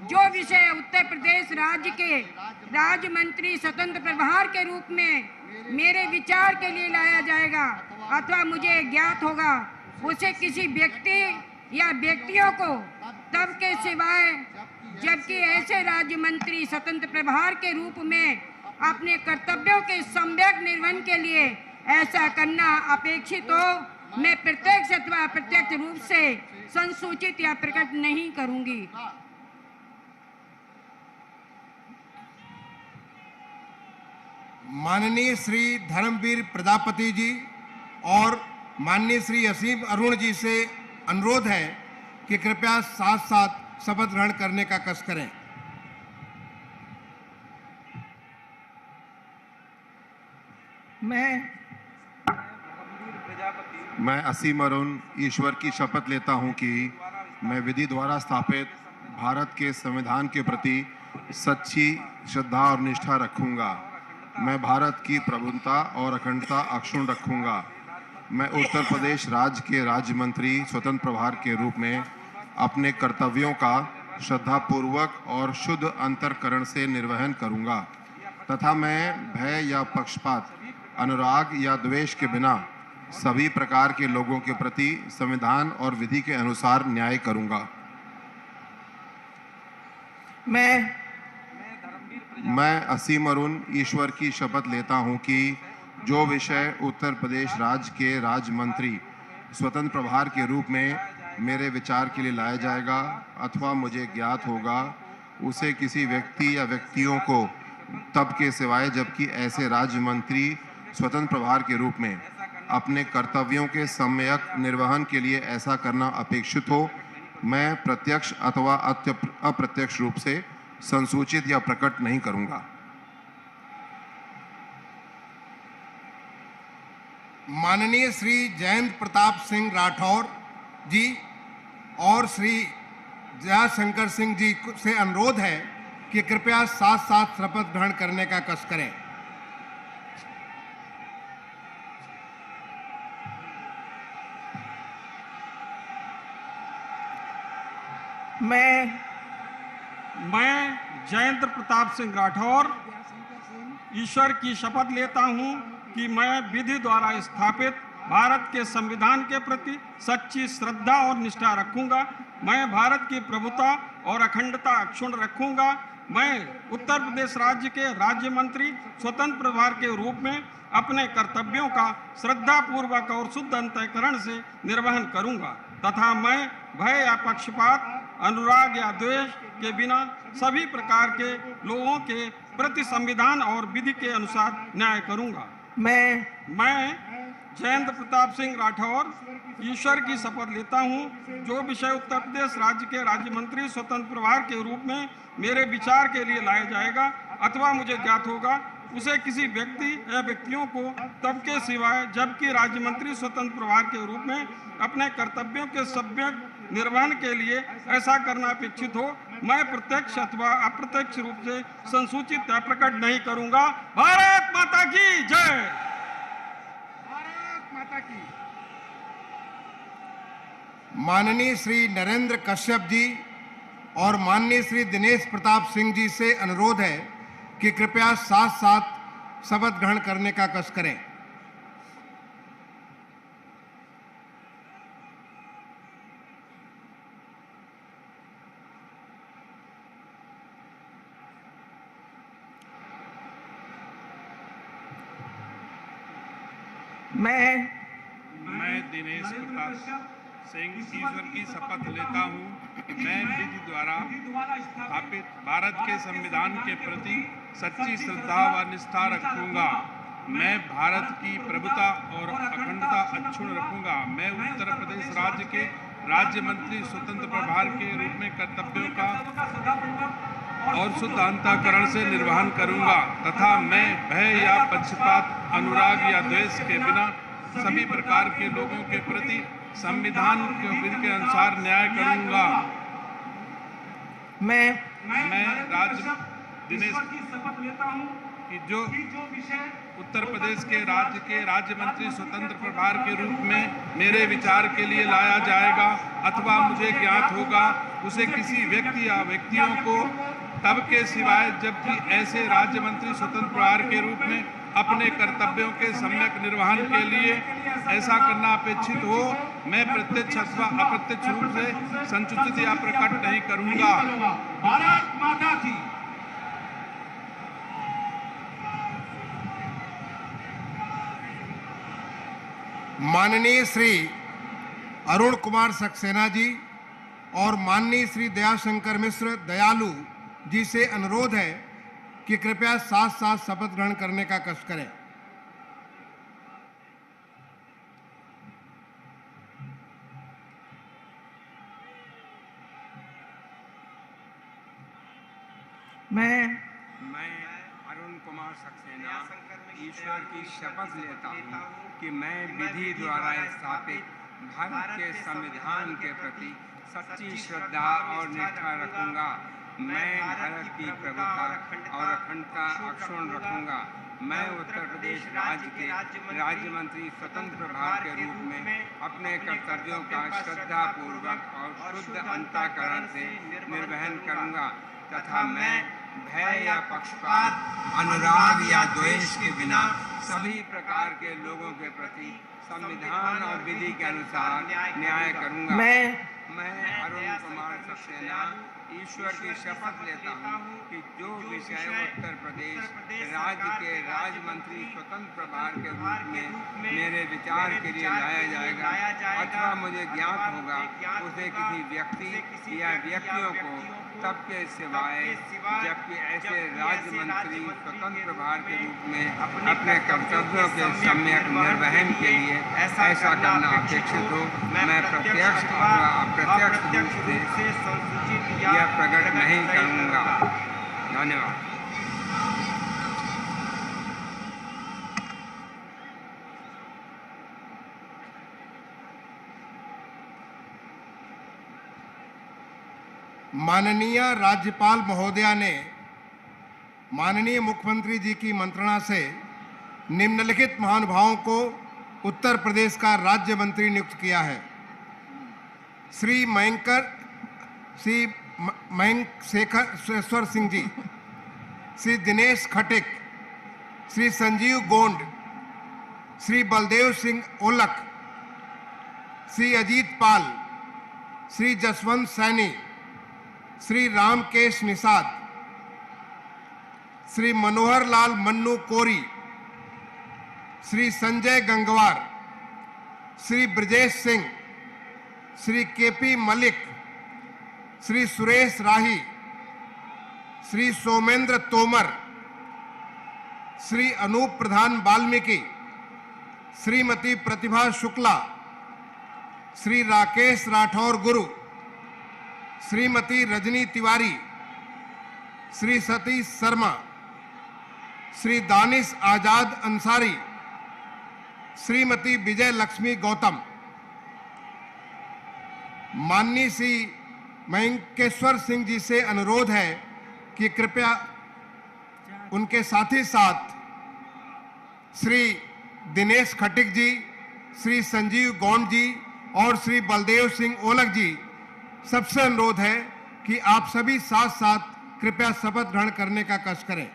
जो विषय उत्तर प्रदेश राज्य के राज्य मंत्री स्वतंत्र प्रभार के रूप में मेरे विचार के लिए लाया जाएगा अथवा मुझे ज्ञात होगा, उसे किसी व्यक्ति या व्यक्तियों को तब के सिवाय जबकि ऐसे राज्य मंत्री स्वतंत्र प्रभार के रूप में अपने कर्तव्यों के सम्यक निर्वहन के लिए ऐसा करना अपेक्षित हो, मैं प्रत्यक्ष अथवा अप्रत्यक्ष रूप से संसूचित या प्रकट नहीं करूंगी। माननीय श्री धर्मवीर प्रजापति जी और माननीय श्री असीम अरुण जी से अनुरोध है कि कृपया साथ साथ शपथ ग्रहण करने का कष्ट करें। मैं असीम अरुण ईश्वर की शपथ लेता हूं कि मैं विधि द्वारा स्थापित भारत के संविधान के प्रति सच्ची श्रद्धा और निष्ठा रखूंगा। मैं भारत की प्रभुता और अखंडता अक्षुण्ण रखूंगा। मैं उत्तर प्रदेश राज्य के राज्य मंत्री स्वतंत्र प्रभार के रूप में अपने कर्तव्यों का श्रद्धापूर्वक और शुद्ध अंतःकरण से निर्वहन करूंगा तथा मैं भय या पक्षपात, अनुराग या द्वेष के बिना सभी प्रकार के लोगों के प्रति संविधान और विधि के अनुसार न्याय करूंगा। मैं असीम अरुण ईश्वर की शपथ लेता हूं कि जो विषय उत्तर प्रदेश राज्य के राज्य मंत्री स्वतंत्र प्रभार के रूप में मेरे विचार के लिए लाया जाएगा अथवा मुझे ज्ञात होगा, उसे किसी व्यक्ति या व्यक्तियों को तब के सिवाय जबकि ऐसे राज्य मंत्री स्वतंत्र प्रभार के रूप में अपने कर्तव्यों के सम्यक निर्वहन के लिए ऐसा करना अपेक्षित हो, मैं प्रत्यक्ष अथवा अप्रत्यक्ष रूप से संसूचित या प्रकट नहीं करूंगा। माननीय श्री जयंत प्रताप सिंह राठौर जी और श्री जयाशंकर सिंह जी से अनुरोध है कि कृपया साथ साथ शपथ ग्रहण करने का कष्ट करें। मैं जयंत प्रताप सिंह राठौर ईश्वर की शपथ लेता हूं कि मैं विधि द्वारा स्थापित भारत के संविधान के प्रति सच्ची श्रद्धा और निष्ठा रखूंगा। मैं भारत की प्रभुता और अखंडता अक्षुण्ण रखूंगा। मैं उत्तर प्रदेश राज्य के राज्य मंत्री स्वतंत्र प्रभार के रूप में अपने कर्तव्यों का श्रद्धापूर्वक और शुद्ध अंतःकरण से निर्वहन करूंगा तथा मैं भय या पक्षपात, अनुराग या द्वेष के बिना सभी प्रकार के लोगों के प्रति संविधान और विधि के अनुसार न्याय करूंगा। मैं जयंत प्रताप सिंह राठौर ईश्वर की शपथ लेता हूं जो विषय उत्तर प्रदेश राज्य के राज्य मंत्री स्वतंत्र प्रभार के रूप में मेरे विचार के लिए लाया जाएगा अथवा मुझे ज्ञात होगा, उसे किसी व्यक्ति या व्यक्तियों को तब के सिवाय जबकि राज्य मंत्री स्वतंत्र प्रभार के रूप में अपने कर्तव्यों के सम्यक निर्वहन के लिए ऐसा करना अपेक्षित हो, मैं प्रत्यक्ष अथवा अप्रत्यक्ष रूप से संसूचित या प्रकट नहीं करूंगा। भारत माता की जय। भारत माता की। माननीय श्री नरेंद्र कश्यप जी और माननीय श्री दिनेश प्रताप सिंह जी से अनुरोध है कि कृपया साथ साथ शपथ ग्रहण करने का कष्ट करें। मैं दिनेश प्रताप सिंह ईश्वर की शपथ लेता हूँ, मैं विधि द्वारा स्थापित भारत के संविधान के प्रति सच्ची श्रद्धा व निष्ठा रखूंगा। मैं भारत की प्रभुता और अखंडता अक्षुण्ण रखूंगा। मैं उत्तर प्रदेश राज्य के राज्य मंत्री स्वतंत्र प्रभार के रूप में कर्तव्यों का और शुद्ध अंतःकरण से निर्वहन करूंगा तथा मैं भय या पक्षपात, अनुराग या द्वेष के बिना सभी प्रकार के लोगों के प्रति संविधान के विधि के अनुसार न्याय करूंगा। मैं राज्य दिनेश की शपथ लेता हूं कि जो उत्तर प्रदेश के राज्य मंत्री स्वतंत्र प्रभार के रूप में मेरे विचार के लिए लाया जाएगा अथवा मुझे ज्ञात होगा, उसे किसी व्यक्ति या व्यक्तियों को तब के सिवाय जबकि ऐसे राज्य मंत्री स्वतंत्र प्रभार के रूप में अपने कर्तव्यों के सम्यक निर्वहन के लिए ऐसा करना अपेक्षित हो, मैं प्रत्यक्ष अथवा अप्रत्यक्ष रूप से संसूचित या प्रकट नहीं करूंगा। भारत माता की। माननीय श्री अरुण कुमार सक्सेना जी और माननीय श्री दयाशंकर मिश्र दयालु जी से अनुरोध है कि कृपया साथ साथ शपथ ग्रहण करने का कष्ट करें। मैं अरुण कुमार सक्सेना ईश्वर की शपथ लेता हूँ कि मैं विधि द्वारा स्थापित भारत के संविधान के प्रति सच्ची श्रद्धा और निष्ठा रखूंगा। मैं भारत की प्रभुता और अखंडता अक्षुण्ण रखूंगा। मैं उत्तर प्रदेश राज्य के राज्य मंत्री स्वतंत्र प्रभार के रूप में अपने कर्तव्यों का श्रद्धा पूर्वक और शुद्ध अंतःकरण से निर्वहन करूंगा तथा मैं भय या पक्षपात, अनुराग या द्वेष के बिना सभी प्रकार के लोगों के प्रति संविधान और विधि के अनुसार न्याय करूंगा। मैं अरुण कुमार सक्सेना ईश्वर की शपथ लेता हूँ कि जो विषय उत्तर प्रदेश राज्य के राज्य मंत्री स्वतंत्र प्रभार के रूप में मेरे विचार के लिए लाया जाएगा अथवा मुझे ज्ञात होगा, उसे किसी व्यक्ति या व्यक्तियों को तब के सिवाय जबकि ऐसे राज्य मंत्री स्वतंत्र प्रभार के रूप में अपने कर्तव्यों के सम्यक निर्वहन के लिए ऐसा करना अपेक्षित हो, मैं प्रत्यक्ष अथवा अप्रत्यक्ष रूप से यह प्रकट नहीं करूंगा। धन्यवाद। माननीय राज्यपाल महोदया ने माननीय मुख्यमंत्री जी की मंत्रणा से निम्नलिखित महानुभावों को उत्तर प्रदेश का राज्य मंत्री नियुक्त किया है। श्री मयंक शेखर सिंह जी, श्री दिनेश खटिक, श्री संजीव गोंड, श्री बलदेव सिंह ओलक, श्री अजीत पाल, श्री जसवंत सैनी, श्री रामकेश निषाद, श्री मनोहर लाल मन्नू कोरी, श्री संजय गंगवार, श्री ब्रजेश सिंह, श्री केपी मलिक, श्री सुरेश राही, श्री सोमेंद्र तोमर, श्री अनूप प्रधान वाल्मीकि, श्रीमती प्रतिभा शुक्ला, श्री राकेश राठौर गुरु, श्रीमती रजनी तिवारी, श्री सतीश शर्मा, श्री दानिश आजाद अंसारी, श्रीमती विजय लक्ष्मी गौतम। माननीय श्री मयंकेश्वर सिंह जी से अनुरोध है कि कृपया उनके साथ ही साथ श्री दिनेश खटिक जी, श्री संजीव गौंड जी और श्री बलदेव सिंह ओलक जी, सबसे अनुरोध है कि आप सभी साथ साथ कृपया शपथ ग्रहण करने का कष्ट करें।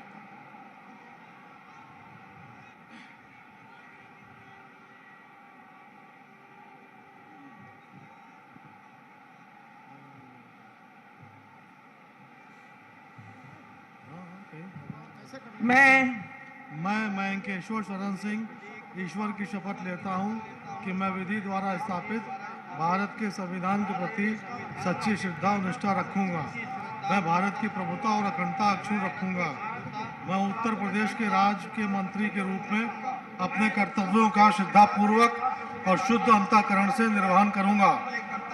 मैं मयंकेश्वर शरण सिंह ईश्वर की शपथ लेता हूं कि मैं विधि द्वारा स्थापित भारत के संविधान के प्रति सच्ची श्रद्धा और निष्ठा रखूंगा। मैं भारत की प्रभुता और अखंडता अक्षुण्ण रखूंगा। मैं उत्तर प्रदेश के राज्य के मंत्री के रूप में अपने कर्तव्यों का श्रद्धापूर्वक और शुद्ध अंतःकरण से निर्वहन करूंगा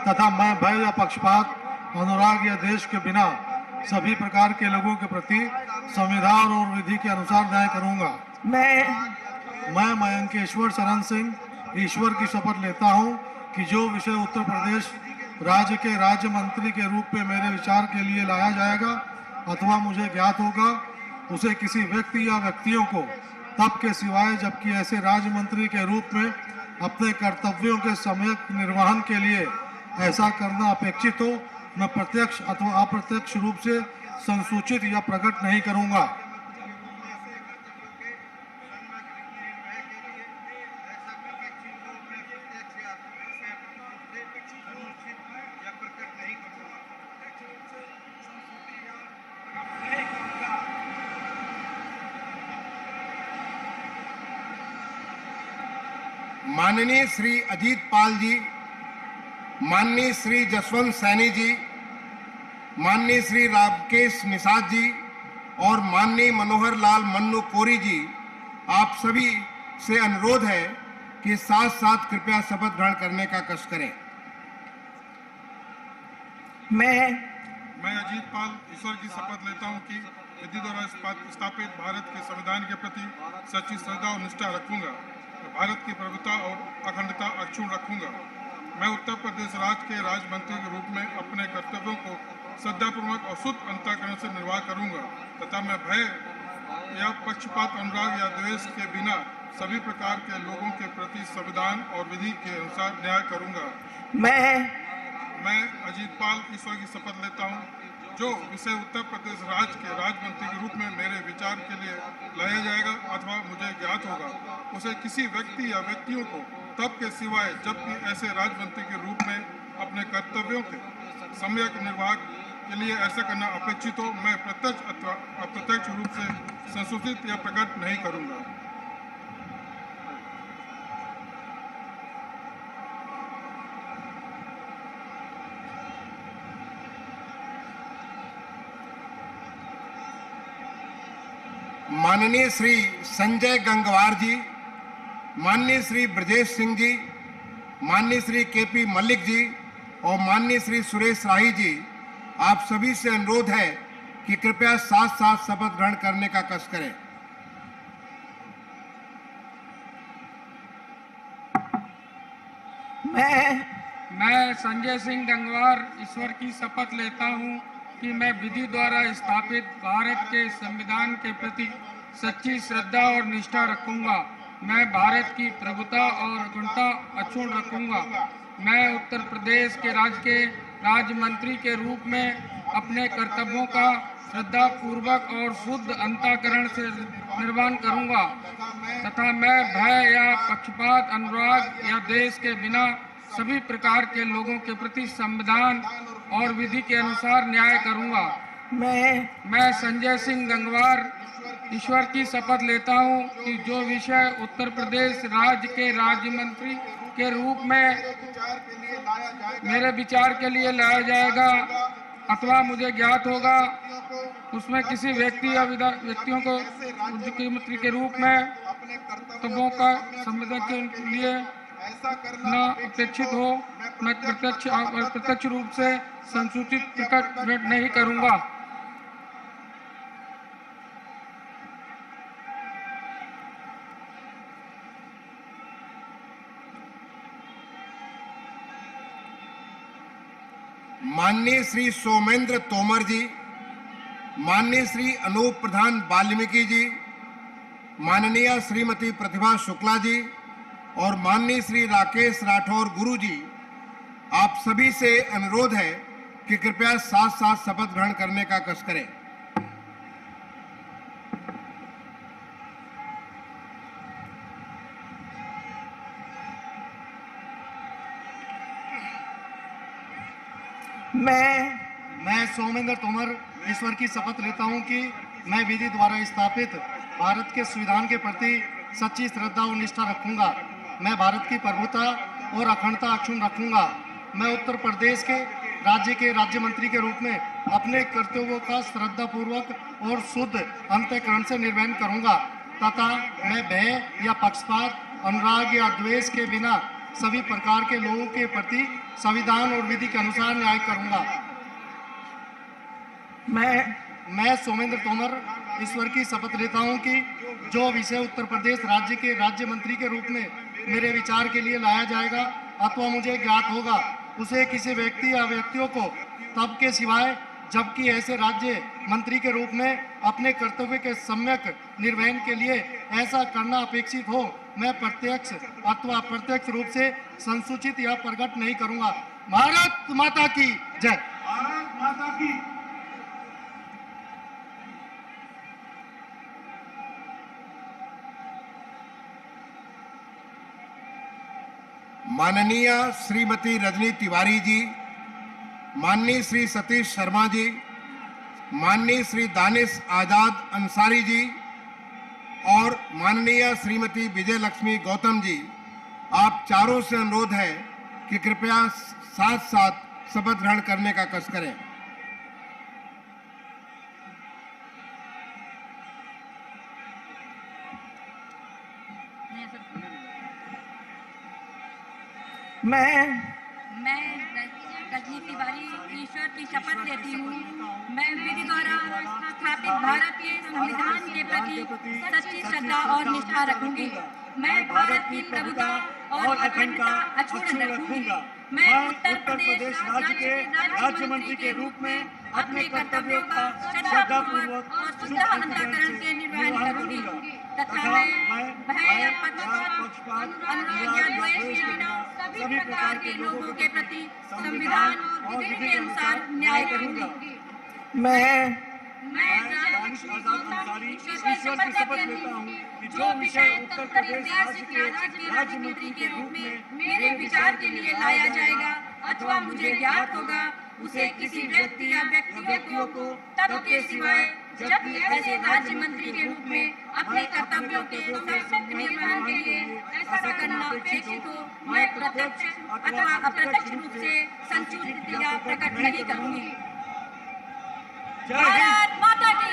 तथा मैं भय या पक्षपात, अनुराग या देश के बिना सभी प्रकार के लोगों के प्रति संविधान और विधि के अनुसार न्याय करूंगा। मैं मयंकेश्वर शरण सिंह ईश्वर की शपथ लेता हूं कि जो विषय उत्तर प्रदेश राज्य के राज्य मंत्री के रूप में मेरे विचार के लिए लाया जाएगा अथवा मुझे ज्ञात होगा, उसे किसी व्यक्ति या व्यक्तियों को तब के सिवाय जबकि ऐसे राज्य मंत्री के रूप में अपने कर्तव्यों के सम्यक निर्वहन के लिए ऐसा करना अपेक्षित हो, मैं प्रत्यक्ष अथवा अप्रत्यक्ष रूप से संसूचित या प्रकट नहीं करूंगा। माननीय श्री अजीत पाल जी, माननीय श्री जसवंत सैनी जी, माननीय श्री रामकेश निषाद जी और माननीय मनोहर लाल मन्नू कोरी जी, आप सभी से अनुरोध है कि साथ साथ कृपया शपथ ग्रहण करने का कष्ट करें। मैं अजीत पाल ईश्वर की शपथ लेता हूं कि विधि द्वारा स्थापित भारत के संविधान के प्रति सच्ची श्रद्धा और निष्ठा रखूंगा। भारत की प्रभुता और अखंडता अक्षुण्ण रखूंगा। मैं उत्तर प्रदेश राज्य के राज्य मंत्री के रूप में अपने कर्तव्यों को श्रद्धापूर्वक और शुद्ध अंतःकरण से निर्वाह करूंगा तथा मैं भय या पक्षपात, अनुराग या द्वेष के बिना सभी प्रकार के लोगों के प्रति संविधान और विधि के अनुसार न्याय करूंगा। मैं अजीतपाल ईश्वर की शपथ लेता हूं, जो विषय उत्तर प्रदेश राज्य के राज्य मंत्री के रूप में मेरे विचार के लिए लाया जाएगा अथवा मुझे ज्ञात होगा, उसे किसी व्यक्ति या व्यक्तियों को तब के सिवाय जबकि ऐसे राज्य मंत्री के रूप में अपने कर्तव्यों के सम्यक निर्वाह के लिए ऐसा करना अपेक्षित हो, मैं प्रत्यक्ष अथवा अप्रत्यक्ष रूप से संसूचित या प्रकट नहीं करूंगा। माननीय श्री संजय गंगवार जी, माननीय श्री ब्रजेश सिंह जी, माननीय श्री केपी मल्लिक जी और माननीय श्री सुरेश राही जी, आप सभी से अनुरोध है कि कृपया साथ साथ शपथ ग्रहण करने का कष्ट करें। मैं संजय सिंह गंगवार ईश्वर की शपथ लेता हूं कि मैं विधि द्वारा स्थापित भारत के संविधान के प्रति सच्ची श्रद्धा और निष्ठा रखूंगा। मैं भारत की प्रभुता और अखंडता अक्षुण्ण रखूंगा। मैं उत्तर प्रदेश के राज्य मंत्री के रूप में अपने कर्तव्यों का श्रद्धा पूर्वक और शुद्ध अंतःकरण से निर्वहन करूंगा तथा मैं भय या पक्षपात, अनुराग या द्वेष के बिना सभी प्रकार के लोगों के प्रति संविधान और विधि के अनुसार न्याय करूंगा। मैं संजय सिंह गंगवार ईश्वर की शपथ लेता हूं कि जो विषय उत्तर प्रदेश राज्य के राज्य मंत्री के रूप में मेरे विचार के लिए लाया जाएगा अथवा मुझे ज्ञात होगा, उसमें किसी व्यक्ति या व्यक्तियों को मुख्यमंत्री के रूप में कर्तव्यों का संविधान के लिए न अपेक्षित हो, मैं प्रत्यक्ष रूप से संसूचित प्रकट नहीं करूंगा। माननीय श्री सोमेंद्र तोमर जी, माननीय श्री अनूप प्रधान वाल्मीकि जी, माननीय श्रीमती प्रतिभा शुक्ला जी और माननीय श्री राकेश राठौर गुरु जी, आप सभी से अनुरोध है कि कृपया साथ साथ शपथ ग्रहण करने का कष्ट करें। मैं सोमेंद्र तोमर ईश्वर की शपथ लेता हूं कि मैं विधि द्वारा स्थापित भारत के संविधान के प्रति सच्ची श्रद्धा और निष्ठा रखूंगा। मैं भारत की प्रभुता और अखंडता अक्षुण्ण रखूंगा। मैं उत्तर प्रदेश के राज्य मंत्री के रूप में अपने कर्तव्यों का श्रद्धापूर्वक और शुद्ध अंतःकरण से निर्वहन करूंगा तथा मैं भय या पक्षपात, अनुराग या द्वेष के बिना सभी प्रकार के लोगों के प्रति संविधान और विधि के अनुसार न्याय करूंगा। मैं सोमेंद्र तोमर ईश्वर की शपथ लेता हूं कि जो विषय उत्तर प्रदेश राज्य के राज्य मंत्री के रूप में मेरे विचार के लिए लाया जाएगा अथवा मुझे ज्ञात होगा, उसे किसी व्यक्ति या व्यक्तियों को तब के सिवाय जबकि ऐसे राज्य मंत्री के रूप में अपने कर्तव्य के सम्यक निर्वहन के लिए ऐसा करना अपेक्षित हो, मैं प्रत्यक्ष अथवा अप्रत्यक्ष रूप से संसूचित या प्रकट नहीं करूंगा। भारत माता की जय। भारत माता की। माननीय श्रीमती रजनी तिवारी जी, माननीय श्री सतीश शर्मा जी, माननीय श्री दानिश आजाद अंसारी जी और माननीय श्रीमती विजय लक्ष्मी गौतम जी, आप चारों से अनुरोध है कि कृपया साथ साथ शपथ ग्रहण करने का कष्ट करें। मैं रजनी तिवारी ईश्वर की शपथ लेती हूँ। मैं विधि द्वारा स्थापित भारत के संविधान के प्रति सच्ची श्रद्धा और निष्ठा रखूंगी। मैं भारत की प्रभुता और अखंडता अक्षुण्ण रखूंगी। मैं उत्तर प्रदेश राज्य के राज्य मंत्री के रूप में अपने कर्तव्यों का श्रद्धापूर्वक और शुद्ध अंतःकरण से निर्वहन तथा मैं भय पक्षपात अनुराग या द्वेष के बिना सभी प्रकार के लोगों के प्रति संविधान और विधि के अनुसार न्याय करूंगी। मैं ईश्वर की शपथ लेता हूँ कि जो विषय उत्तर प्रदेश राज्य के राज्य मंत्री के रूप में मेरे विचार के लिए लाया जाएगा अथवा मुझे ज्ञात होगा, उसे किसी व्यक्ति या व्यक्तियों को तब के सिवाय जब ऐसे राज्य मंत्री के रूप में अपने कर्तव्यों के सशक्त निर्वहन के लिए ऐसा करना अपेक्षित हो, मैं प्रत्यक्ष अथवा अप्रत्यक्ष रूप से संसूचित या प्रकट नहीं करूंगी। भारत माता की।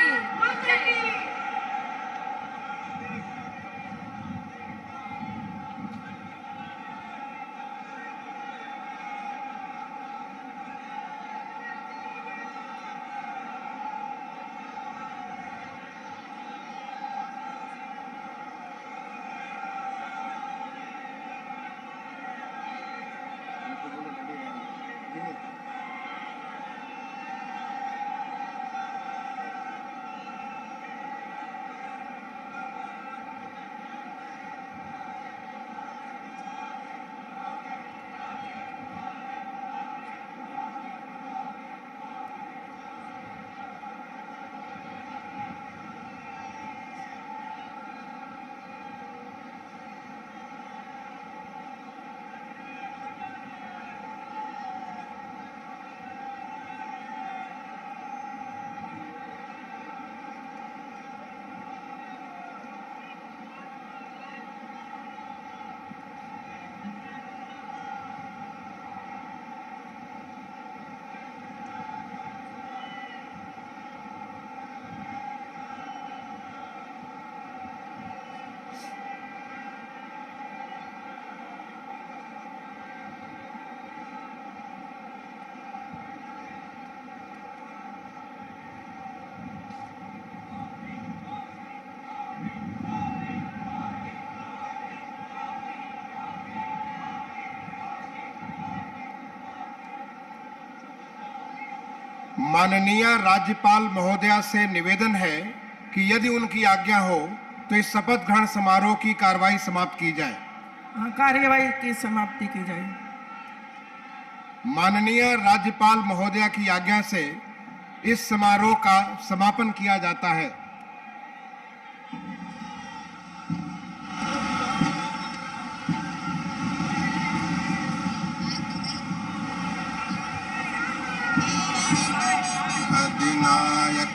माननीय राज्यपाल महोदया से निवेदन है कि यदि उनकी आज्ञा हो तो इस शपथ ग्रहण समारोह की कार्रवाई समाप्त की जाए। कार्यवाही की समाप्ति की जाए। माननीय राज्यपाल महोदया की आज्ञा से इस समारोह का समापन किया जाता है। अधिनायक